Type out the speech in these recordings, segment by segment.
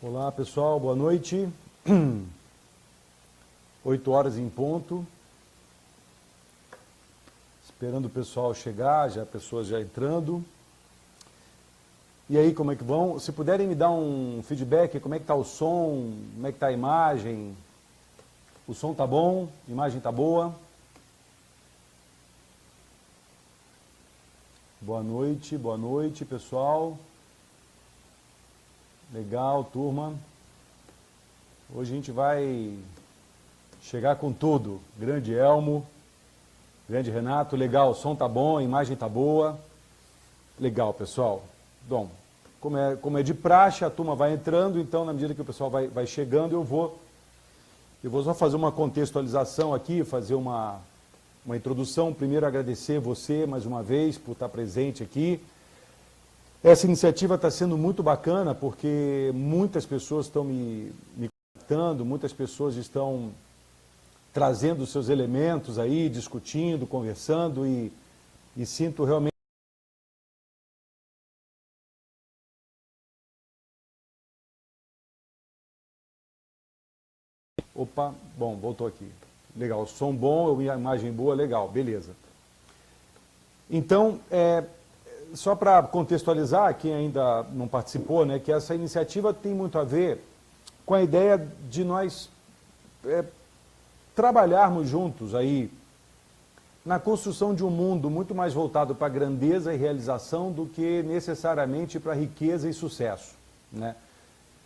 Olá pessoal, boa noite. 8 horas em ponto. Esperando o pessoal chegar, pessoas já entrando. E aí, como é que vão? Se puderem me dar um feedback, como é que está o som, como é que está a imagem? O som tá bom? A imagem tá boa? Boa noite pessoal. Legal, turma. Hoje a gente vai chegar com tudo. Grande Elmo, grande Renato, legal, o som tá bom, a imagem tá boa. Legal, pessoal. Bom, como é de praxe, a turma vai entrando, então na medida que o pessoal vai chegando, eu vou só fazer uma contextualização aqui, fazer uma introdução. Primeiro agradecer você mais uma vez por estar presente aqui. Essa iniciativa está sendo muito bacana porque muitas pessoas estão me contactando, muitas pessoas estão trazendo seus elementos aí, discutindo, conversando e sinto realmente... Opa, bom, voltou aqui. Legal, som bom, a imagem boa, legal, beleza. Então, só para contextualizar, quem ainda não participou, né, que essa iniciativa tem muito a ver com a ideia de nós trabalharmos juntos aí na construção de um mundo muito mais voltado para a grandeza e realização do que necessariamente para a riqueza e sucesso, né?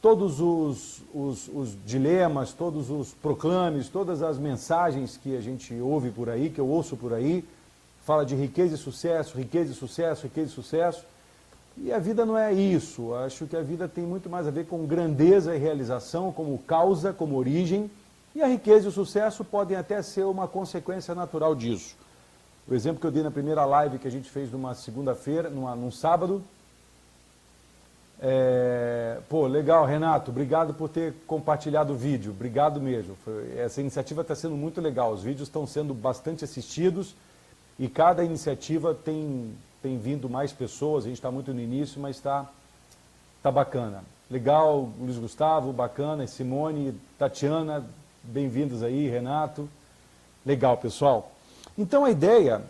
Todos os dilemas, todos os proclames, todas as mensagens que a gente ouve por aí, que eu ouço por aí, fala de riqueza e sucesso, riqueza e sucesso, riqueza e sucesso. E a vida não é isso. Acho que a vida tem muito mais a ver com grandeza e realização, como causa, como origem. E a riqueza e o sucesso podem até ser uma consequência natural disso. O exemplo que eu dei na primeira live que a gente fez numa segunda-feira, num sábado. Pô, legal, Renato, obrigado por ter compartilhado o vídeo. Obrigado mesmo. Essa iniciativa está sendo muito legal. Os vídeos estão sendo bastante assistidos. E cada iniciativa tem vindo mais pessoas, a gente está muito no início, mas está bacana. Legal, Luiz Gustavo, bacana, Simone, Tatiana, bem-vindos aí, Renato. Legal, pessoal. Então a ideia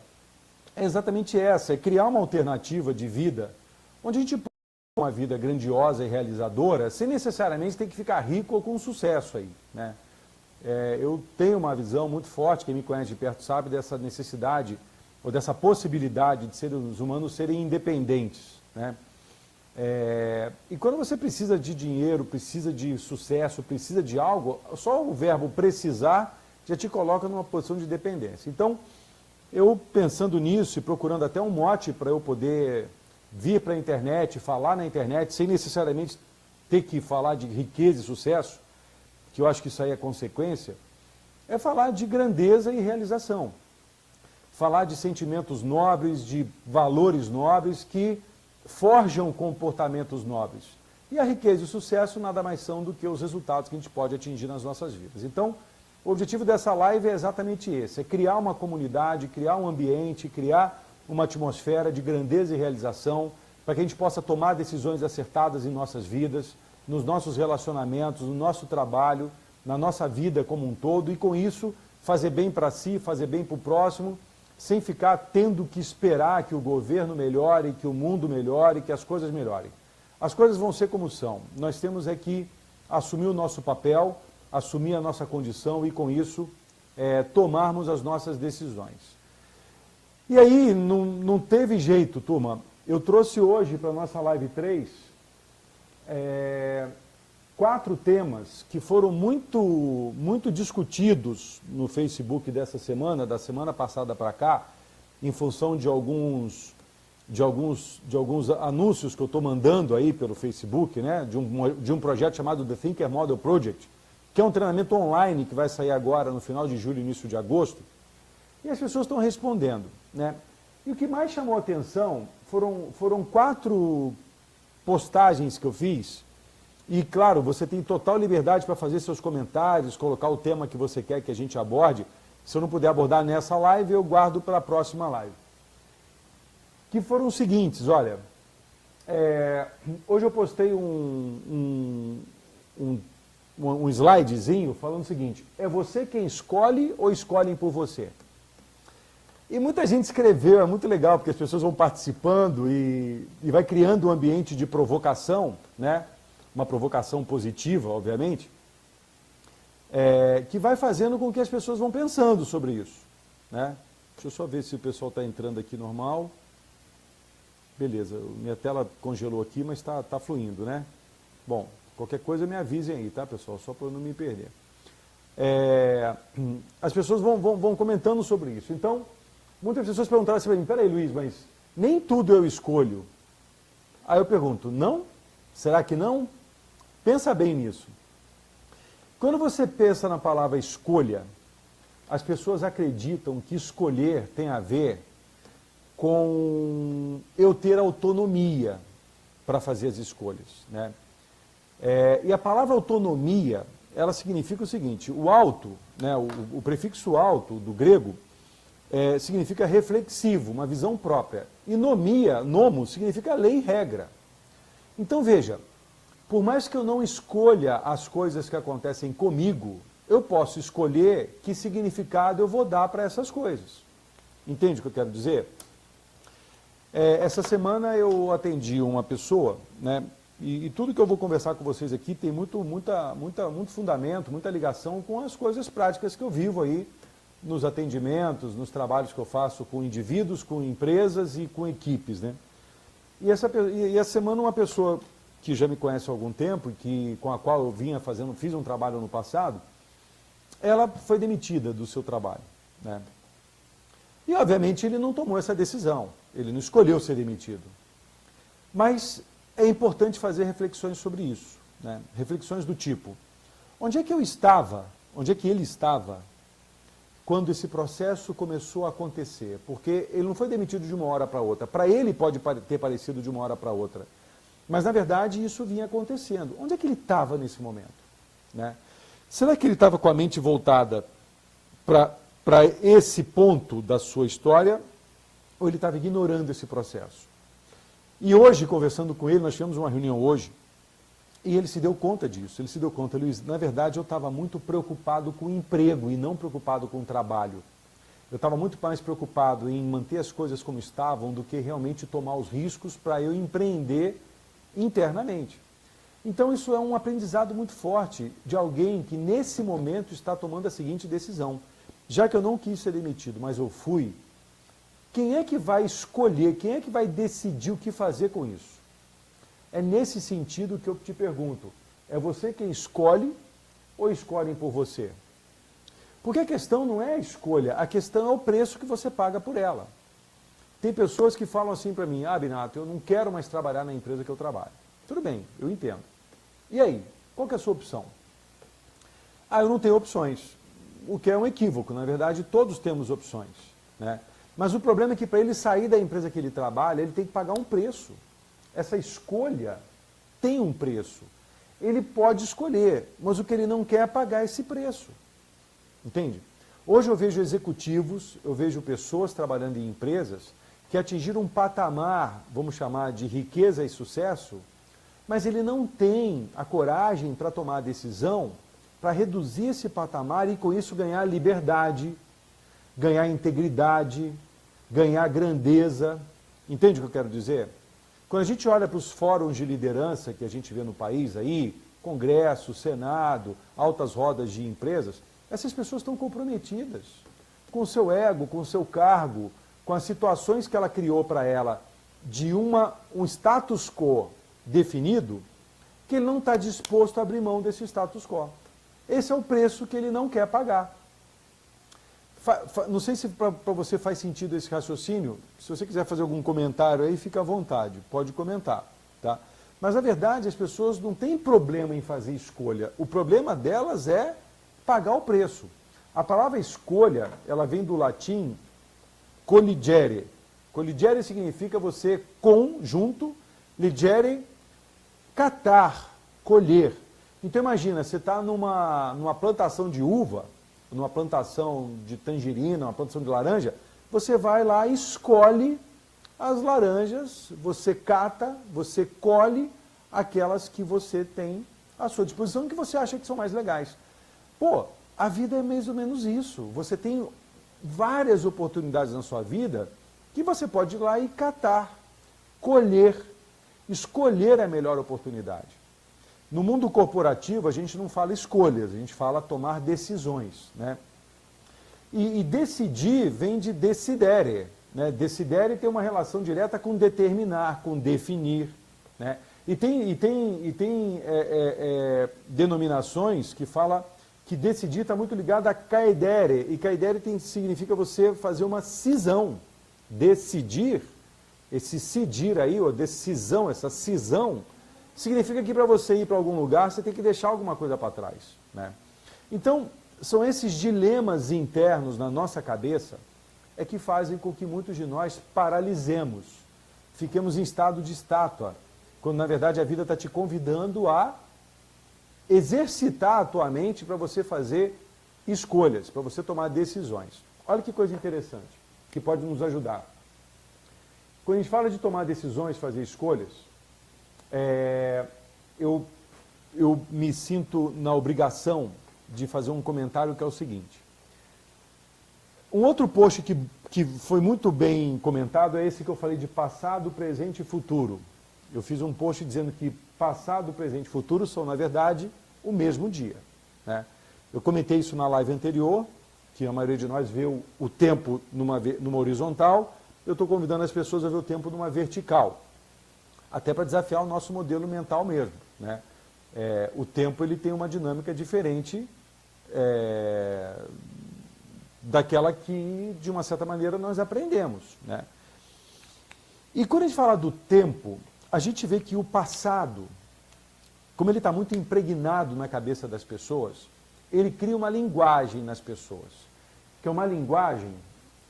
é exatamente essa, é criar uma alternativa de vida, onde a gente pode ter uma vida grandiosa e realizadora, sem necessariamente ter que ficar rico ou com sucesso aí, né? Eu tenho uma visão muito forte, quem me conhece de perto sabe, dessa necessidade ou dessa possibilidade de seres humanos serem independentes, né? E quando você precisa de dinheiro, precisa de sucesso, precisa de algo, só o verbo precisar já te coloca numa posição de dependência. Então, eu pensando nisso e procurando até um mote para eu poder vir para a internet, falar na internet, sem necessariamente ter que falar de riqueza e sucesso, que eu acho que isso aí é consequência, é falar de grandeza e realização. Falar de sentimentos nobres, de valores nobres que forjam comportamentos nobres. E a riqueza e o sucesso nada mais são do que os resultados que a gente pode atingir nas nossas vidas. Então, o objetivo dessa live é exatamente esse, é criar uma comunidade, criar um ambiente, criar uma atmosfera de grandeza e realização, para que a gente possa tomar decisões acertadas em nossas vidas, nos nossos relacionamentos, no nosso trabalho, na nossa vida como um todo, e com isso fazer bem para si, fazer bem para o próximo, sem ficar tendo que esperar que o governo melhore, que o mundo melhore, que as coisas melhorem. As coisas vão ser como são. Nós temos é que assumir o nosso papel, assumir a nossa condição e, com isso, tomarmos as nossas decisões. E aí, não teve jeito, turma. Eu trouxe hoje para a nossa Live 3 4 temas que foram muito discutidos no Facebook dessa semana, da semana passada para cá, em função de alguns anúncios que eu estou mandando aí pelo Facebook, né, de um projeto chamado The Thinker Model Project, que é um treinamento online que vai sair agora no final de julho, início de agosto, e as pessoas estão respondendo, né? E o que mais chamou a atenção foram 4 postagens que eu fiz. E, claro, você tem total liberdade para fazer seus comentários, colocar o tema que você quer que a gente aborde. Se eu não puder abordar nessa live, eu guardo para a próxima live. Que foram os seguintes, olha, hoje eu postei um slidezinho falando o seguinte: é você quem escolhe ou escolhem por você? E muita gente escreveu, é muito legal, porque as pessoas vão participando e vai criando um ambiente de provocação, né? Uma provocação positiva, obviamente, que vai fazendo com que as pessoas vão pensando sobre isso, né? Deixa eu só ver se o pessoal está entrando aqui normal. Beleza, minha tela congelou aqui, mas está fluindo, né? Bom, qualquer coisa me avisem aí, tá, pessoal? Só para eu não me perder. As pessoas vão comentando sobre isso. Então, muitas pessoas perguntaram assim para mim: peraí, Luiz, mas nem tudo eu escolho. Aí eu pergunto: não? Será que não? Pensa bem nisso. Quando você pensa na palavra escolha, as pessoas acreditam que escolher tem a ver com eu ter autonomia para fazer as escolhas, né? E a palavra autonomia, ela significa o seguinte: o auto, né, o prefixo auto do grego, significa reflexivo, uma visão própria. E nomia, nomo, significa lei e regra. Então veja, por mais que eu não escolha as coisas que acontecem comigo, eu posso escolher que significado eu vou dar para essas coisas. Entende o que eu quero dizer? Essa semana eu atendi uma pessoa, né, e tudo que eu vou conversar com vocês aqui tem muito fundamento, muita ligação com as coisas práticas que eu vivo aí nos atendimentos, nos trabalhos que eu faço com indivíduos, com empresas e com equipes, né? E essa semana uma pessoa que já me conhece há algum tempo, com a qual eu fiz um trabalho no passado, ela foi demitida do seu trabalho, né? E obviamente ele não tomou essa decisão, ele não escolheu ser demitido. Mas é importante fazer reflexões sobre isso, né? Reflexões do tipo: onde é que eu estava, onde é que ele estava quando esse processo começou a acontecer? Porque ele não foi demitido de uma hora para outra. Para ele pode ter parecido de uma hora para outra, mas na verdade isso vinha acontecendo. Onde é que ele estava nesse momento, né? Será que ele estava com a mente voltada para esse ponto da sua história, ou ele estava ignorando esse processo? E hoje, conversando com ele, nós tivemos uma reunião hoje, e ele se deu conta disso. Ele se deu conta: Luiz, na verdade eu estava muito preocupado com o emprego e não preocupado com o trabalho. Eu estava muito mais preocupado em manter as coisas como estavam do que realmente tomar os riscos para eu empreender internamente. Então isso é um aprendizado muito forte de alguém que nesse momento está tomando a seguinte decisão: já que eu não quis ser demitido, mas eu fui, quem é que vai escolher, quem é que vai decidir o que fazer com isso? É nesse sentido que eu te pergunto: é você quem escolhe ou escolhem por você? Porque a questão não é a escolha, a questão é o preço que você paga por ela. Tem pessoas que falam assim para mim: ah, Binato, eu não quero mais trabalhar na empresa que eu trabalho. Tudo bem, eu entendo. E aí, qual que é a sua opção? Ah, eu não tenho opções. O que é um equívoco, na verdade todos temos opções, né? Mas o problema é que para ele sair da empresa que ele trabalha, ele tem que pagar um preço. Essa escolha tem um preço. Ele pode escolher, mas o que ele não quer é pagar esse preço. Entende? Hoje eu vejo executivos, eu vejo pessoas trabalhando em empresas que atingiram um patamar, vamos chamar de riqueza e sucesso, mas ele não tem a coragem para tomar a decisão para reduzir esse patamar e com isso ganhar liberdade, ganhar integridade, ganhar grandeza. Entende o que eu quero dizer? Quando a gente olha para os fóruns de liderança que a gente vê no país aí, Congresso, Senado, altas rodas de empresas, essas pessoas estão comprometidas com o seu ego, com o seu cargo, com as situações que ela criou para ela de um status quo definido, que ele não está disposto a abrir mão desse status quo. Esse é o preço que ele não quer pagar. Não sei se para você faz sentido esse raciocínio. Se você quiser fazer algum comentário aí, fica à vontade, pode comentar, tá? Mas a verdade, as pessoas não têm problema em fazer escolha. O problema delas é pagar o preço. A palavra escolha, ela vem do latim colligere. Colligere significa você com, junto, ligere, catar, colher. Então imagina, você está numa plantação de uva, numa plantação de tangerina, uma plantação de laranja, você vai lá e escolhe as laranjas, você cata, você colhe aquelas que você tem à sua disposição que você acha que são mais legais. Pô, a vida é mais ou menos isso. Você tem várias oportunidades na sua vida que você pode ir lá e catar, colher, escolher a melhor oportunidade. No mundo corporativo, a gente não fala escolhas, a gente fala tomar decisões, né? E decidir vem de decidere, né? Decidere tem uma relação direta com determinar, com definir, né? E tem denominações que fala que decidir está muito ligado a caedere, e caedere significa você fazer uma cisão. Decidir, esse cidir aí, ou decisão, essa cisão, significa que para você ir para algum lugar, você tem que deixar alguma coisa para trás, né? Então, são esses dilemas internos na nossa cabeça é que fazem com que muitos de nós paralisemos, fiquemos em estado de estátua, quando na verdade a vida está te convidando a exercitar a tua mente para você fazer escolhas, para você tomar decisões. Olha que coisa interessante, que pode nos ajudar. Quando a gente fala de tomar decisões, fazer escolhas, eu me sinto na obrigação de fazer um comentário que é o seguinte. Um outro post que foi muito bem comentado é esse que eu falei de passado, presente e futuro. Eu fiz um post dizendo que passado, presente e futuro são, na verdade, o mesmo dia, né? Eu comentei isso na live anterior, que a maioria de nós vê o tempo numa horizontal. Eu estou convidando as pessoas a ver o tempo numa vertical, até para desafiar o nosso modelo mental mesmo, né? O tempo ele tem uma dinâmica diferente daquela que, de uma certa maneira, nós aprendemos, né? E quando a gente fala do tempo, a gente vê que o passado, como ele está muito impregnado na cabeça das pessoas, ele cria uma linguagem nas pessoas, que é uma linguagem,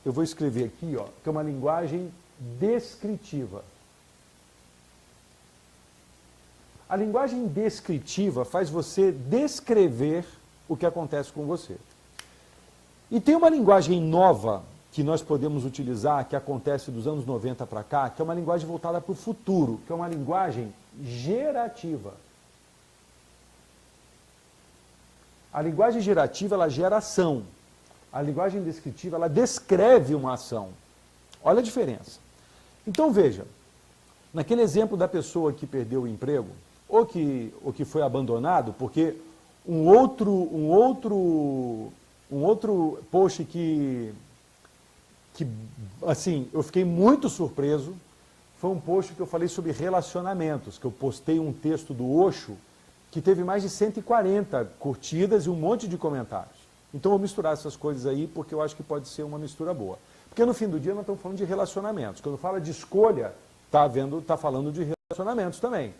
eu vou escrever aqui, ó, que é uma linguagem descritiva. A linguagem descritiva faz você descrever o que acontece com você. E tem uma linguagem nova que nós podemos utilizar, que acontece dos anos 90 para cá, que é uma linguagem voltada para o futuro, que é uma linguagem gerativa. A linguagem gerativa, ela gera ação. A linguagem descritiva, ela descreve uma ação. Olha a diferença. Então veja, naquele exemplo da pessoa que perdeu o emprego, ou que foi abandonado, porque um outro post que assim, eu fiquei muito surpreso, foi um post que eu falei sobre relacionamentos, que eu postei um texto do Osho, que teve mais de 140 curtidas e um monte de comentários. Então eu vou misturar essas coisas aí, porque eu acho que pode ser uma mistura boa. Porque no fim do dia nós estamos falando de relacionamentos. Quando fala de escolha, está falando de relacionamentos também.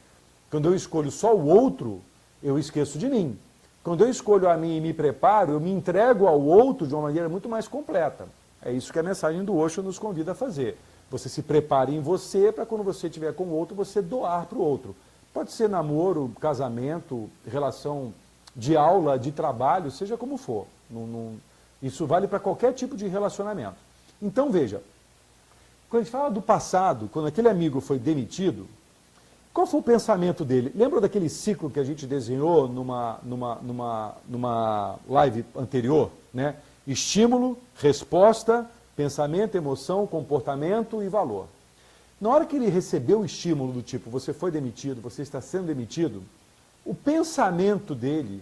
Quando eu escolho só o outro, eu esqueço de mim. Quando eu escolho a mim e me preparo, eu me entrego ao outro de uma maneira muito mais completa. É isso que a mensagem do Osho nos convida a fazer. Você se prepare em você para quando você estiver com o outro, você doar para o outro. Pode ser namoro, casamento, relação de aula, de trabalho, seja como for. Isso vale para qualquer tipo de relacionamento. Então veja, quando a gente fala do passado, quando aquele amigo foi demitido, qual foi o pensamento dele? Lembra daquele ciclo que a gente desenhou numa live anterior, né? Estímulo, resposta, pensamento, emoção, comportamento e valor. Na hora que ele recebeu o estímulo do tipo, você foi demitido, você está sendo demitido, o pensamento dele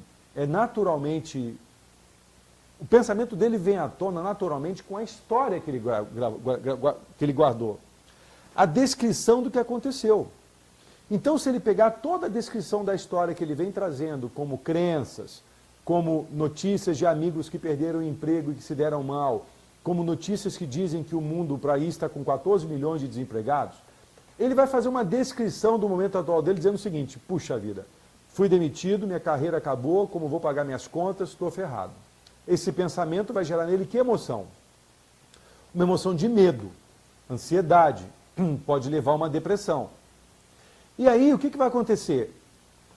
o pensamento dele vem à tona naturalmente com a história que ele guardou. A descrição do que aconteceu. Então, se ele pegar toda a descrição da história que ele vem trazendo, como crenças, como notícias de amigos que perderam o emprego e que se deram mal, como notícias que dizem que o mundo para aí está com 14 milhões de desempregados, ele vai fazer uma descrição do momento atual dele dizendo o seguinte: puxa vida, fui demitido, minha carreira acabou, como vou pagar minhas contas, estou ferrado. Esse pensamento vai gerar nele que emoção? Uma emoção de medo, ansiedade, pode levar a uma depressão. E aí, o que vai acontecer?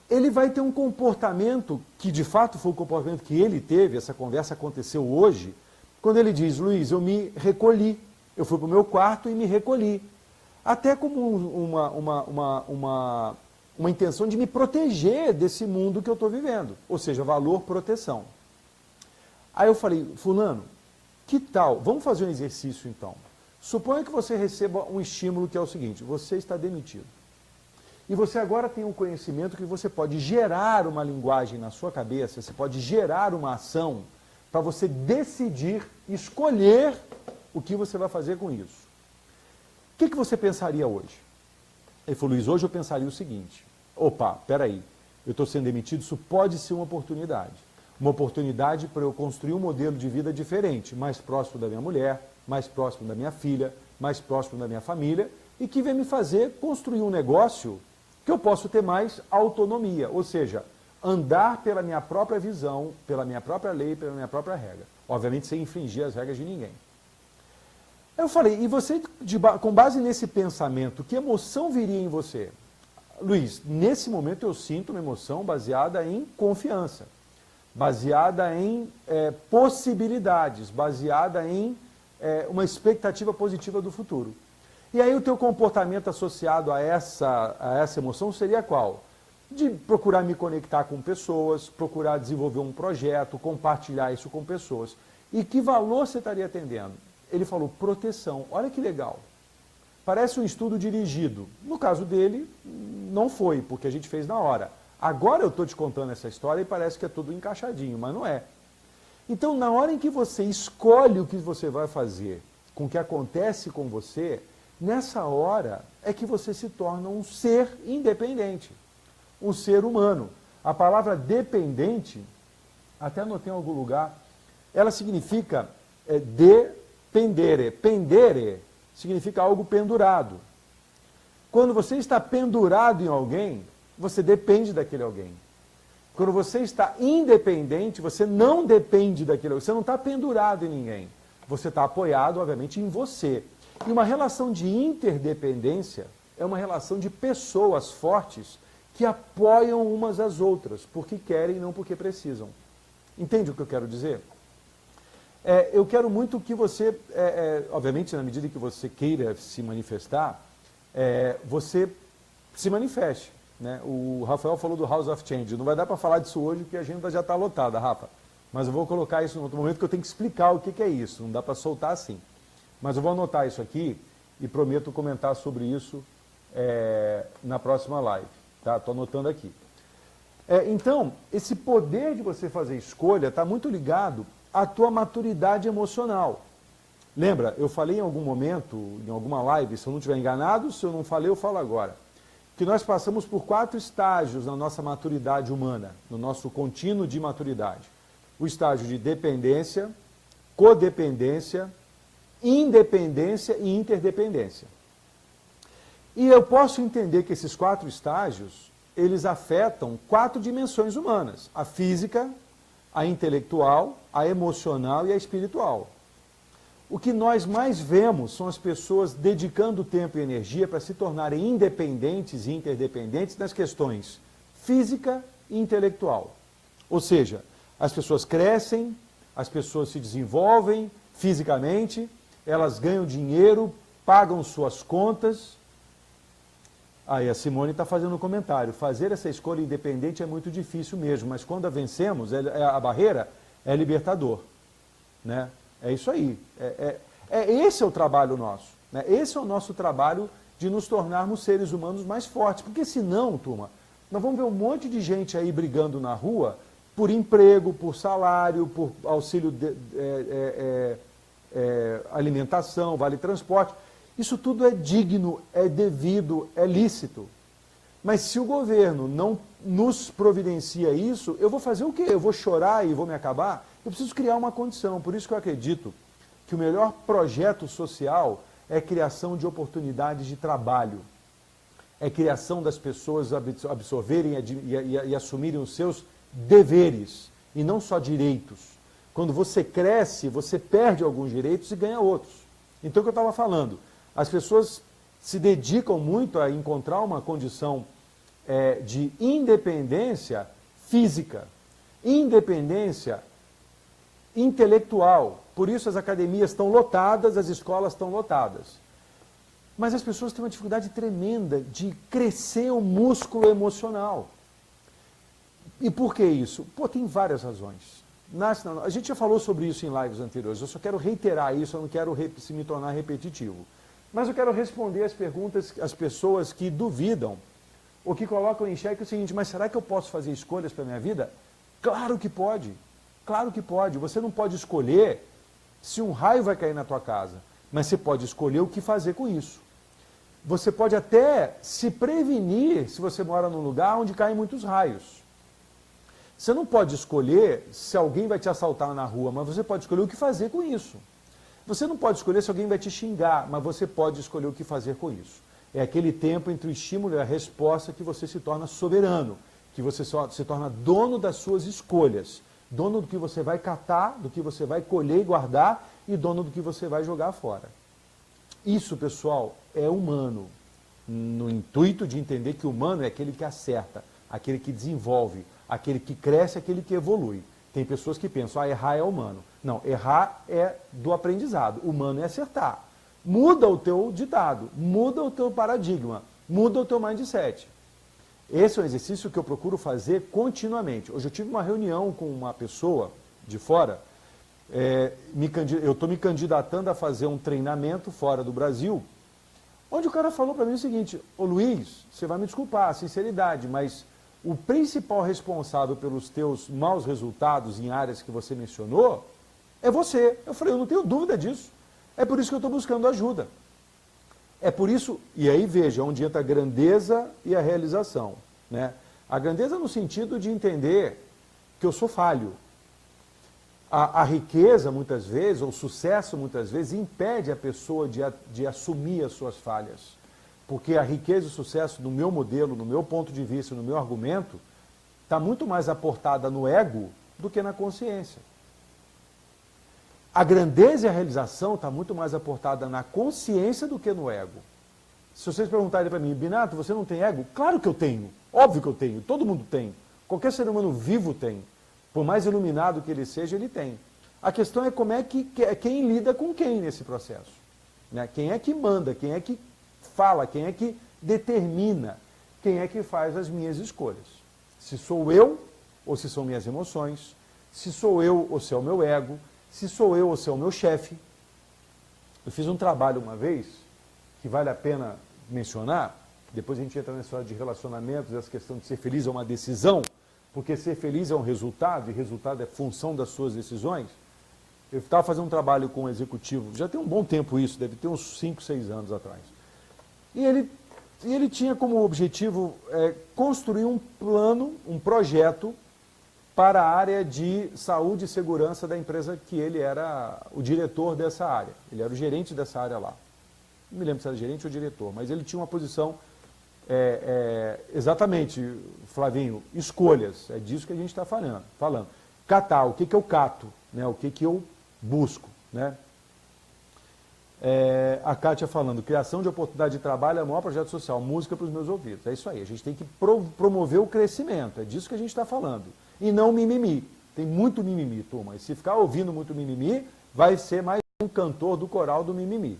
Ele vai ter um comportamento, que de fato foi o comportamento que ele teve, essa conversa aconteceu hoje, quando ele diz: Luiz, eu me recolhi, eu fui para o meu quarto e me recolhi. Até como uma intenção de me proteger desse mundo que eu estou vivendo, ou seja, valor proteção. Aí eu falei, fulano, que tal, vamos fazer um exercício então. Suponha que você receba um estímulo que é o seguinte, você está demitido. E você agora tem um conhecimento que você pode gerar uma linguagem na sua cabeça, você pode gerar uma ação para você decidir, escolher o que você vai fazer com isso. O que você pensaria hoje? Ele falou, Luiz, hoje eu pensaria o seguinte, opa, peraí, eu estou sendo demitido, isso pode ser uma oportunidade. Uma oportunidade para eu construir um modelo de vida diferente, mais próximo da minha mulher, mais próximo da minha filha, mais próximo da minha família, e que vai me fazer construir um negócio que eu posso ter mais autonomia, ou seja, andar pela minha própria visão, pela minha própria lei, pela minha própria regra. Obviamente sem infringir as regras de ninguém. Eu falei, e você, com base nesse pensamento, que emoção viria em você? Luiz, nesse momento eu sinto uma emoção baseada em confiança, baseada em possibilidades, baseada em uma expectativa positiva do futuro. E aí o teu comportamento associado a essa emoção seria qual? De procurar me conectar com pessoas, procurar desenvolver um projeto, compartilhar isso com pessoas. E que valor você estaria atendendo? Ele falou, proteção. Olha que legal. Parece um estudo dirigido. No caso dele, não foi, porque a gente fez na hora. Agora eu estou te contando essa história e parece que é tudo encaixadinho, mas não é. Então, na hora em que você escolhe o que você vai fazer, com o que acontece com você, nessa hora é que você se torna um ser independente, um ser humano. A palavra dependente, até anotei em algum lugar, ela significa dependere. Pendere significa algo pendurado. Quando você está pendurado em alguém, você depende daquele alguém. Quando você está independente, você não depende daquele alguém, você não está pendurado em ninguém. Você está apoiado, obviamente, em você. E uma relação de interdependência é uma relação de pessoas fortes que apoiam umas às outras, porque querem e não porque precisam. Entende o que eu quero dizer? Eu quero muito que você, obviamente, na medida que você queira se manifestar, você se manifeste. Né? O Rafael falou do House of Change. Não vai dar para falar disso hoje, porque a agenda já está lotada, Rafa. Mas eu vou colocar isso em outro momento, que eu tenho que explicar o que é isso. Não dá para soltar assim. Mas eu vou anotar isso aqui e prometo comentar sobre isso na próxima live. Tá? Estou anotando aqui. Então, esse poder de você fazer escolha está muito ligado à tua maturidade emocional. Lembra, eu falei em algum momento, em alguma live, se eu não estiver enganado, se eu não falei, eu falo agora, que nós passamos por 4 estágios na nossa maturidade humana, no nosso contínuo de maturidade. O estágio de dependência, codependência, independência e interdependência. E eu posso entender que esses 4 estágios, eles afetam 4 dimensões humanas: a física, a intelectual, a emocional e a espiritual. O que nós mais vemos são as pessoas dedicando tempo e energia para se tornarem independentes e interdependentes nas questões física e intelectual. Ou seja, as pessoas crescem, as pessoas se desenvolvem fisicamente, elas ganham dinheiro, pagam suas contas. Aí a Simone está fazendo um comentário. Fazer essa escolha independente é muito difícil mesmo, mas quando a vencemos, a barreira é libertador. Né? É isso aí. Esse é o trabalho nosso. Né? Esse é o nosso trabalho de nos tornarmos seres humanos mais fortes. Porque senão, turma, nós vamos ver um monte de gente aí brigando na rua por emprego, por salário, por auxílio alimentação, vale transporte. Isso tudo é digno, é devido, é lícito. Mas se o governo não nos providencia isso, eu vou fazer o quê? Eu vou chorar e vou me acabar? Eu preciso criar uma condição. Por isso que eu acredito que o melhor projeto social é a criação de oportunidades de trabalho. É a criação das pessoas absorverem e assumirem os seus deveres, e não só direitos. Quando você cresce, você perde alguns direitos e ganha outros. Então, o que eu estava falando, as pessoas se dedicam muito a encontrar uma condição de independência física, independência intelectual. Por isso as academias estão lotadas, as escolas estão lotadas. Mas as pessoas têm uma dificuldade tremenda de crescer o músculo emocional. E por que isso? Pô, tem várias razões. A gente já falou sobre isso em lives anteriores, eu só quero reiterar isso, eu não quero se me tornar repetitivo. Mas eu quero responder as perguntas, as pessoas que duvidam, ou que colocam em xeque o seguinte, mas será que eu posso fazer escolhas para a minha vida? Claro que pode, claro que pode. Você não pode escolher se um raio vai cair na tua casa, mas você pode escolher o que fazer com isso. Você pode até se prevenir se você mora num lugar onde caem muitos raios. Você não pode escolher se alguém vai te assaltar na rua, mas você pode escolher o que fazer com isso. Você não pode escolher se alguém vai te xingar, mas você pode escolher o que fazer com isso. É aquele tempo entre o estímulo e a resposta que você se torna soberano, que você se torna dono das suas escolhas, dono do que você vai catar, do que você vai colher e guardar, e dono do que você vai jogar fora. Isso, pessoal, é humano, no intuito de entender que o humano é aquele que acerta, aquele que desenvolve, aquele que cresce, aquele que evolui. Tem pessoas que pensam, errar é humano. Não, errar é do aprendizado, humano é acertar. Muda o teu ditado, muda o teu paradigma, muda o teu mindset. Esse é um exercício que eu procuro fazer continuamente. Hoje eu tive uma reunião com uma pessoa de fora, eu estou me candidatando a fazer um treinamento fora do Brasil, onde o cara falou para mim o seguinte, ô Luiz, você vai me desculpar, sinceridade, mas o principal responsável pelos teus maus resultados em áreas que você mencionou é você. Eu falei, eu não tenho dúvida disso. É por isso que eu estou buscando ajuda. É por isso, e aí veja, onde entra a grandeza e a realização. Né? A grandeza no sentido de entender que eu sou falho. A riqueza, muitas vezes, ou o sucesso, muitas vezes, impede a pessoa de assumir as suas falhas. Porque a riqueza e o sucesso, no meu modelo, no meu ponto de vista, no meu argumento, está muito mais aportada no ego do que na consciência. A grandeza e a realização está muito mais aportada na consciência do que no ego. Se vocês perguntarem para mim, Binato, você não tem ego? Claro que eu tenho, óbvio que eu tenho, todo mundo tem. Qualquer ser humano vivo tem. Por mais iluminado que ele seja, ele tem. A questão é como é que quem lida com quem nesse processo. Né? Quem é que manda, quem é que fala, quem é que determina, quem é que faz as minhas escolhas. Se sou eu ou se são minhas emoções, se sou eu ou se é o meu ego, se sou eu ou se é o meu chefe. Eu fiz um trabalho uma vez, que vale a pena mencionar, depois a gente entra na história de relacionamentos, essa questão de ser feliz é uma decisão, porque ser feliz é um resultado, e resultado é função das suas decisões. Eu estava fazendo um trabalho com um executivo, já tem um bom tempo isso, deve ter uns 5, 6 anos atrás. E ele tinha como objetivo construir um plano, um projeto para a área de saúde e segurança da empresa que ele era o diretor dessa área. Ele era o gerente dessa área lá. Não me lembro se era gerente ou diretor, mas ele tinha uma posição, exatamente, Flavinho, escolhas. É disso que a gente está falando. Catar, o que eu cato, né? O que eu busco. Né? A Kátia falando, criação de oportunidade de trabalho é o maior projeto social, música para os meus ouvidos. É isso aí, a gente tem que promover o crescimento, é disso que a gente está falando. E não mimimi. Tem muito mimimi, turma. E se ficar ouvindo muito mimimi, vai ser mais um cantor do coral do mimimi.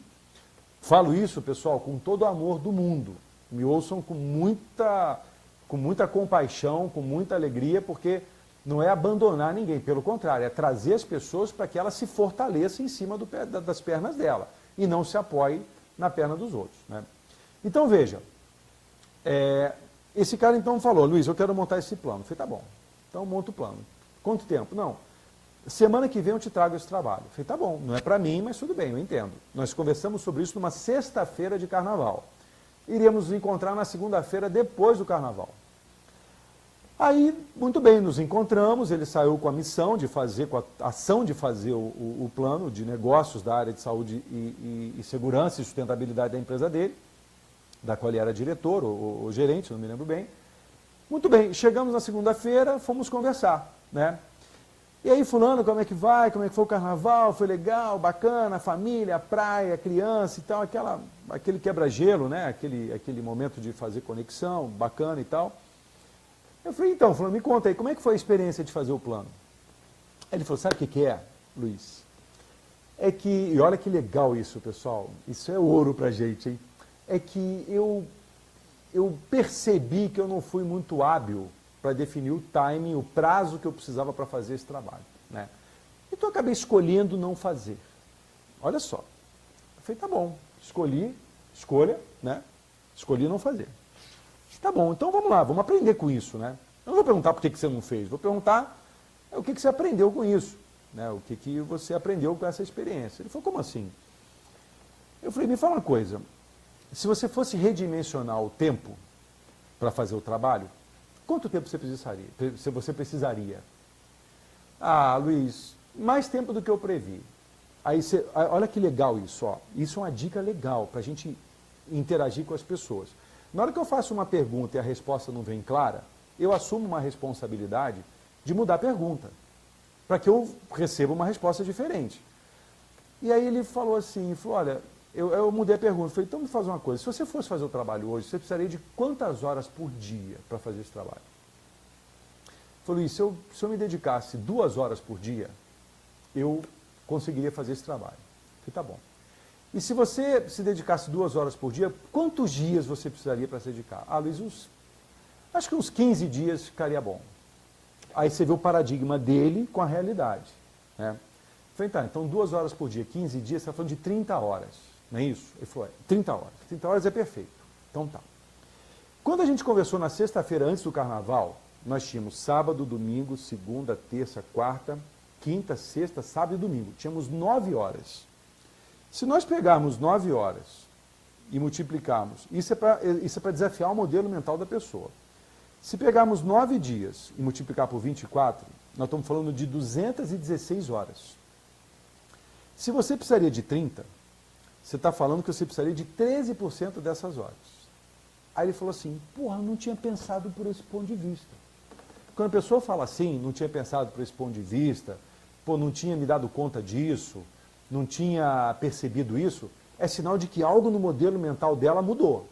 Falo isso, pessoal, com todo o amor do mundo. Me ouçam com muita compaixão, com muita alegria, porque não é abandonar ninguém, pelo contrário, é trazer as pessoas para que elas se fortaleçam em cima das pernas dela e não se apoie na perna dos outros. Né? Então, veja, esse cara então falou, Luiz, eu quero montar esse plano. Eu falei, tá bom, então monta o plano. Quanto tempo? Não, semana que vem eu te trago esse trabalho. Eu falei, tá bom, não é para mim, mas tudo bem, eu entendo. Nós conversamos sobre isso numa sexta-feira de carnaval. Iríamos nos encontrar na segunda-feira depois do carnaval. Aí, muito bem, nos encontramos, ele saiu com a missão de fazer, com a ação de fazer o plano de negócios da área de saúde e segurança e sustentabilidade da empresa dele, da qual ele era diretor ou gerente, não me lembro bem. Muito bem, chegamos na segunda-feira, fomos conversar, né? E aí, fulano, como é que vai? Como é que foi o carnaval? Foi legal, bacana, família, praia, criança e tal, aquele quebra-gelo, né? Aquele momento de fazer conexão, bacana e tal. Eu falei, então, fulano, me conta aí, como é que foi a experiência de fazer o plano? Aí ele falou, sabe o que é, Luiz? É que, e olha que legal isso, pessoal, isso é ouro pra gente, hein? é que eu percebi que eu não fui muito hábil para definir o timing, o prazo que eu precisava para fazer esse trabalho, né? Então eu acabei escolhendo não fazer. Olha só. Eu falei, tá bom, escolha, né? Escolhi não fazer. Tá bom, então vamos lá, vamos aprender com isso, né? Eu não vou perguntar por que você não fez, vou perguntar o que você aprendeu com isso, né? O que você aprendeu com essa experiência. Ele falou, como assim? Eu falei, me fala uma coisa, se você fosse redimensionar o tempo para fazer o trabalho, quanto tempo você precisaria? Ah, Luiz, mais tempo do que eu previ. Aí olha que legal isso, ó. Isso é uma dica legal para a gente interagir com as pessoas. Na hora que eu faço uma pergunta e a resposta não vem clara, eu assumo uma responsabilidade de mudar a pergunta, para que eu receba uma resposta diferente. E aí ele falou assim, olha, eu mudei a pergunta, falei, então me faz uma coisa, se você fosse fazer o trabalho hoje, você precisaria de quantas horas por dia para fazer esse trabalho? Falei, se eu me dedicasse 2 horas por dia, eu conseguiria fazer esse trabalho. Falei, tá bom. E se você se dedicasse 2 horas por dia, quantos dias você precisaria para se dedicar? Ah, Luiz, acho que uns 15 dias ficaria bom. Aí você vê o paradigma dele com a realidade, né? Falei, tá, então 2 horas por dia, 15 dias, você está falando de 30 horas, não é isso? Ele falou, 30 horas. 30 horas é perfeito. Então tá. Quando a gente conversou na sexta-feira antes do carnaval, nós tínhamos sábado, domingo, segunda, terça, quarta, quinta, sexta, sábado e domingo. Tínhamos 9 horas. Se nós pegarmos 9 horas e multiplicarmos, isso é para desafiar o modelo mental da pessoa. Se pegarmos 9 dias e multiplicar por 24, nós estamos falando de 216 horas. Se você precisaria de 30, você está falando que você precisaria de 13% dessas horas. Aí ele falou assim, porra, eu não tinha pensado por esse ponto de vista. Quando a pessoa fala assim, não tinha pensado por esse ponto de vista, pô, não tinha me dado conta disso, não tinha percebido isso, é sinal de que algo no modelo mental dela mudou.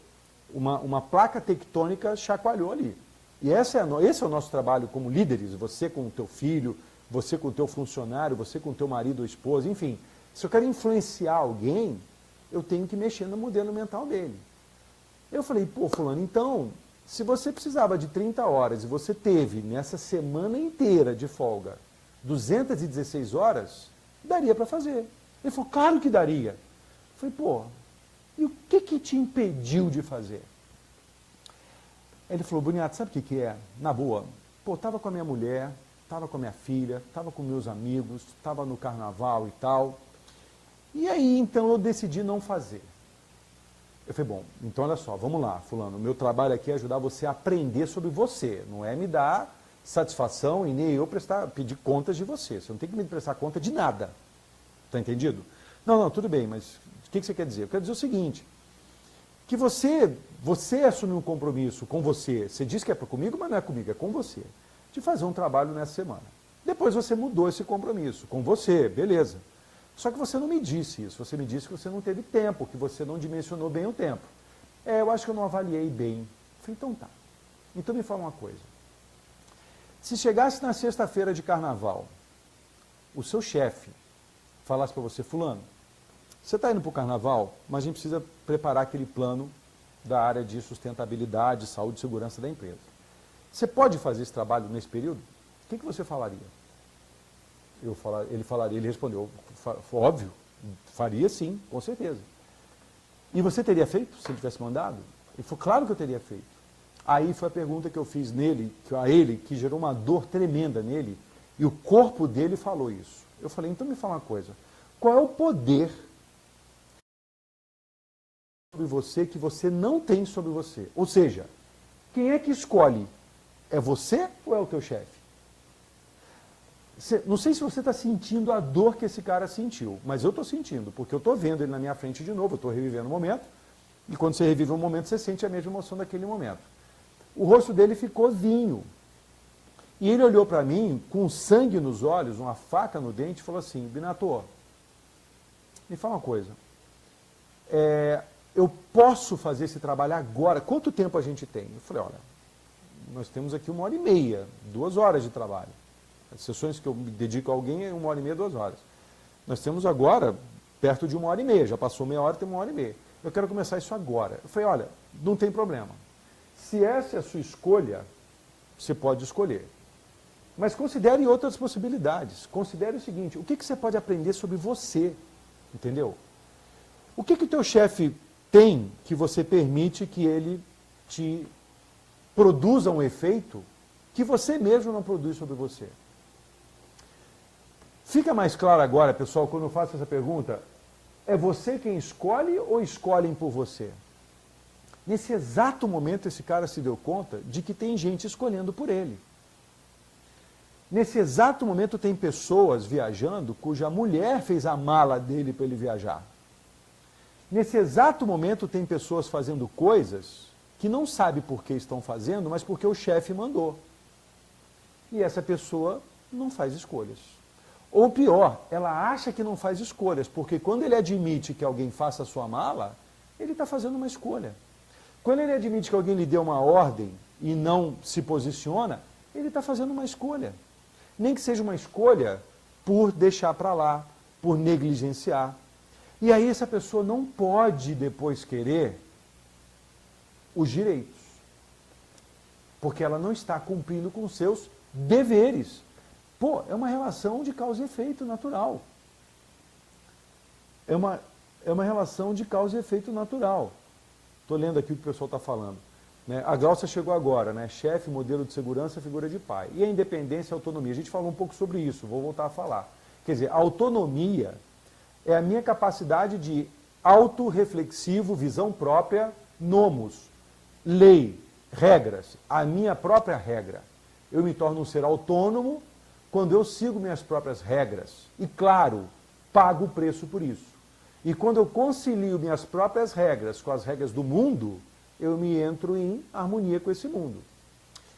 Uma placa tectônica chacoalhou ali. E esse é o nosso trabalho como líderes, você com o teu filho, você com o teu funcionário, você com o teu marido ou esposa, enfim. Se eu quero influenciar alguém, eu tenho que mexer no modelo mental dele. Eu falei, pô, fulano, então, se você precisava de 30 horas e você teve nessa semana inteira de folga 216 horas, daria para fazer. Ele falou, claro que daria. Eu falei, pô, e o que te impediu de fazer? Ele falou, Boniato, sabe o que é? Na boa, pô, estava com a minha mulher, estava com a minha filha, estava com meus amigos, estava no carnaval e tal. E aí, então, eu decidi não fazer. Eu falei, bom, então olha só, vamos lá, fulano, o meu trabalho aqui é ajudar você a aprender sobre você, não é me dar satisfação e nem eu pedir contas de você. Você não tem que me prestar conta de nada. Está entendido? Não, tudo bem, mas o que você quer dizer? Eu quero dizer o seguinte, que você assumiu um compromisso com você, você diz que é comigo, mas não é comigo, é com você, de fazer um trabalho nessa semana. Depois você mudou esse compromisso, com você, beleza. Só que você não me disse isso, você me disse que você não teve tempo, que você não dimensionou bem o tempo. Eu acho que eu não avaliei bem. Eu falei, então tá. Então me fala uma coisa. Se chegasse na sexta-feira de carnaval, o seu chefe falasse para você, fulano, você está indo para o carnaval, mas a gente precisa preparar aquele plano da área de sustentabilidade, saúde e segurança da empresa. Você pode fazer esse trabalho nesse período? O que você falaria? Ele respondeu, óbvio, faria sim, com certeza. E você teria feito, se ele tivesse mandado? Ele falou, claro que eu teria feito. Aí foi a pergunta que eu fiz a ele, que gerou uma dor tremenda nele, e o corpo dele falou isso. Eu falei, então me fala uma coisa, qual é o poder sobre você que você não tem sobre você? Ou seja, quem é que escolhe? É você ou é o teu chefe? Não sei se você está sentindo a dor que esse cara sentiu, mas eu estou sentindo, porque eu estou vendo ele na minha frente de novo, eu estou revivendo o momento, e quando você revive um momento, você sente a mesma emoção daquele momento. O rosto dele ficou vinho, e ele olhou para mim com sangue nos olhos, uma faca no dente, e falou assim, Binato, me fala uma coisa, eu posso fazer esse trabalho agora? Quanto tempo a gente tem? Eu falei, olha, nós temos aqui 1h30, 2 horas de trabalho. As sessões que eu me dedico a alguém é 1h30, 2 horas. Nós temos agora perto de 1h30, já passou meia hora, tem 1h30. eu quero começar isso agora. Eu falei, olha, não tem problema. Se essa é a sua escolha, você pode escolher. Mas considere outras possibilidades. Considere o seguinte, o que você pode aprender sobre você? Entendeu? O que o teu chefe tem que você permite que ele te produza um efeito que você mesmo não produz sobre você? Fica mais claro agora, pessoal, quando eu faço essa pergunta, é você quem escolhe ou escolhem por você? Nesse exato momento, esse cara se deu conta de que tem gente escolhendo por ele. Nesse exato momento, tem pessoas viajando cuja mulher fez a mala dele para ele viajar. Nesse exato momento, tem pessoas fazendo coisas que não sabe por que estão fazendo, mas porque o chefe mandou. E essa pessoa não faz escolhas. Ou pior, ela acha que não faz escolhas, porque quando ele admite que alguém faça a sua mala, ele está fazendo uma escolha. Quando ele admite que alguém lhe deu uma ordem e não se posiciona, ele está fazendo uma escolha. Nem que seja uma escolha por deixar para lá, por negligenciar. E aí essa pessoa não pode depois querer os direitos, porque ela não está cumprindo com os seus deveres. Pô, é uma relação de causa e efeito natural. É uma relação de causa e efeito natural. Estou lendo aqui o que o pessoal está falando. Né? A Glaucia chegou agora, né? Chefe, modelo de segurança, figura de pai. E a independência e a autonomia? A gente falou um pouco sobre isso, vou voltar a falar. Quer dizer, a autonomia é a minha capacidade de autorreflexivo, visão própria, nomos, lei, regras, a minha própria regra. Eu me torno um ser autônomo quando eu sigo minhas próprias regras. E, claro, pago o preço por isso. E quando eu concilio minhas próprias regras com as regras do mundo, eu me entro em harmonia com esse mundo.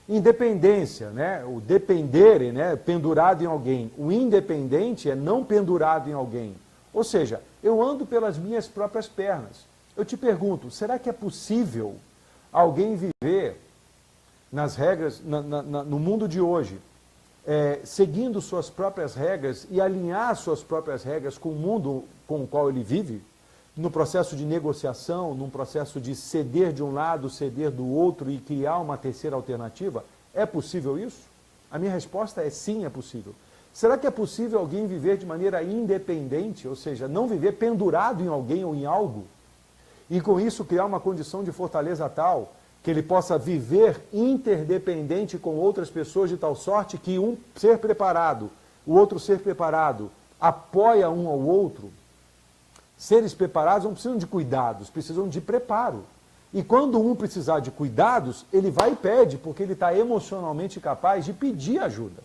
Independência, né? O dependere, né? Pendurado em alguém. O independente é não pendurado em alguém. Ou seja, eu ando pelas minhas próprias pernas. Eu te pergunto, será que é possível alguém viver nas regras, no mundo de hoje, seguindo suas próprias regras e alinhar suas próprias regras com o mundo com o qual ele vive, no processo de negociação, num processo de ceder de um lado, ceder do outro e criar uma terceira alternativa? É possível isso? A minha resposta é sim, é possível. Será que é possível alguém viver de maneira independente, ou seja, não viver pendurado em alguém ou em algo, e com isso criar uma condição de fortaleza tal que ele possa viver interdependente com outras pessoas de tal sorte que um ser preparado, o outro ser preparado, apoia um ao outro? Seres preparados não precisam de cuidados, precisam de preparo. E quando um precisar de cuidados, ele vai e pede, porque ele está emocionalmente capaz de pedir ajuda.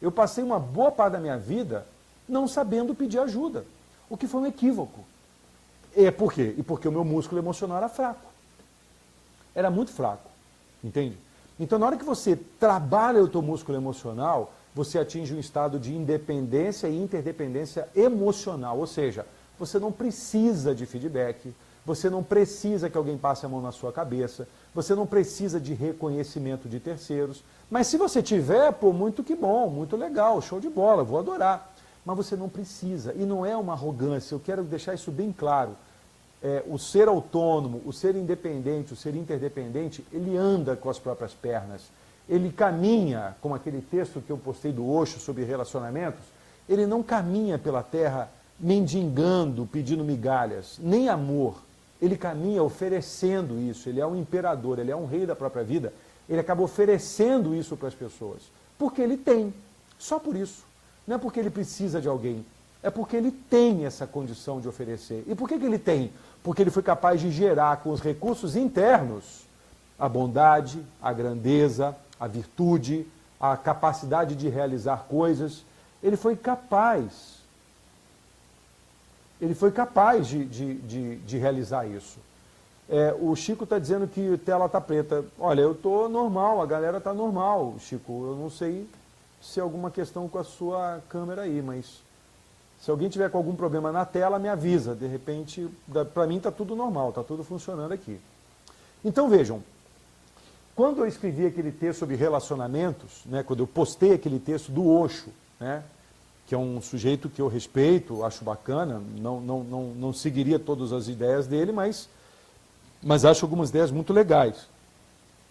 Eu passei uma boa parte da minha vida não sabendo pedir ajuda, o que foi um equívoco. Por quê? E porque o meu músculo emocional era fraco. Era muito fraco, entende? Então, na hora que você trabalha o teu músculo emocional, você atinge um estado de independência e interdependência emocional, ou seja, você não precisa de feedback, você não precisa que alguém passe a mão na sua cabeça, você não precisa de reconhecimento de terceiros, mas se você tiver, pô, muito que bom, muito legal, show de bola, vou adorar. Mas você não precisa, e não é uma arrogância, eu quero deixar isso bem claro. O ser autônomo, o ser independente, o ser interdependente, ele anda com as próprias pernas, ele caminha, como aquele texto que eu postei do Osho sobre relacionamentos, ele não caminha pela terra mendigando, pedindo migalhas, nem amor. Ele caminha oferecendo isso, ele é um imperador, ele é um rei da própria vida, ele acaba oferecendo isso para as pessoas, porque ele tem, só por isso. Não é porque ele precisa de alguém, é porque ele tem essa condição de oferecer. E por que ele tem? Porque ele foi capaz de gerar com os recursos internos a bondade, a grandeza, a virtude, a capacidade de realizar coisas. Ele foi capaz de realizar isso. O Chico está dizendo que a tela está preta. Olha, eu estou normal, a galera está normal, Chico. Eu não sei se é alguma questão com a sua câmera aí, mas se alguém tiver com algum problema na tela, me avisa. De repente, para mim está tudo normal, está tudo funcionando aqui. Então vejam, quando eu escrevi aquele texto sobre relacionamentos, né, quando eu postei aquele texto do Osho, né, que é um sujeito que eu respeito, acho bacana, não seguiria todas as ideias dele, mas acho algumas ideias muito legais.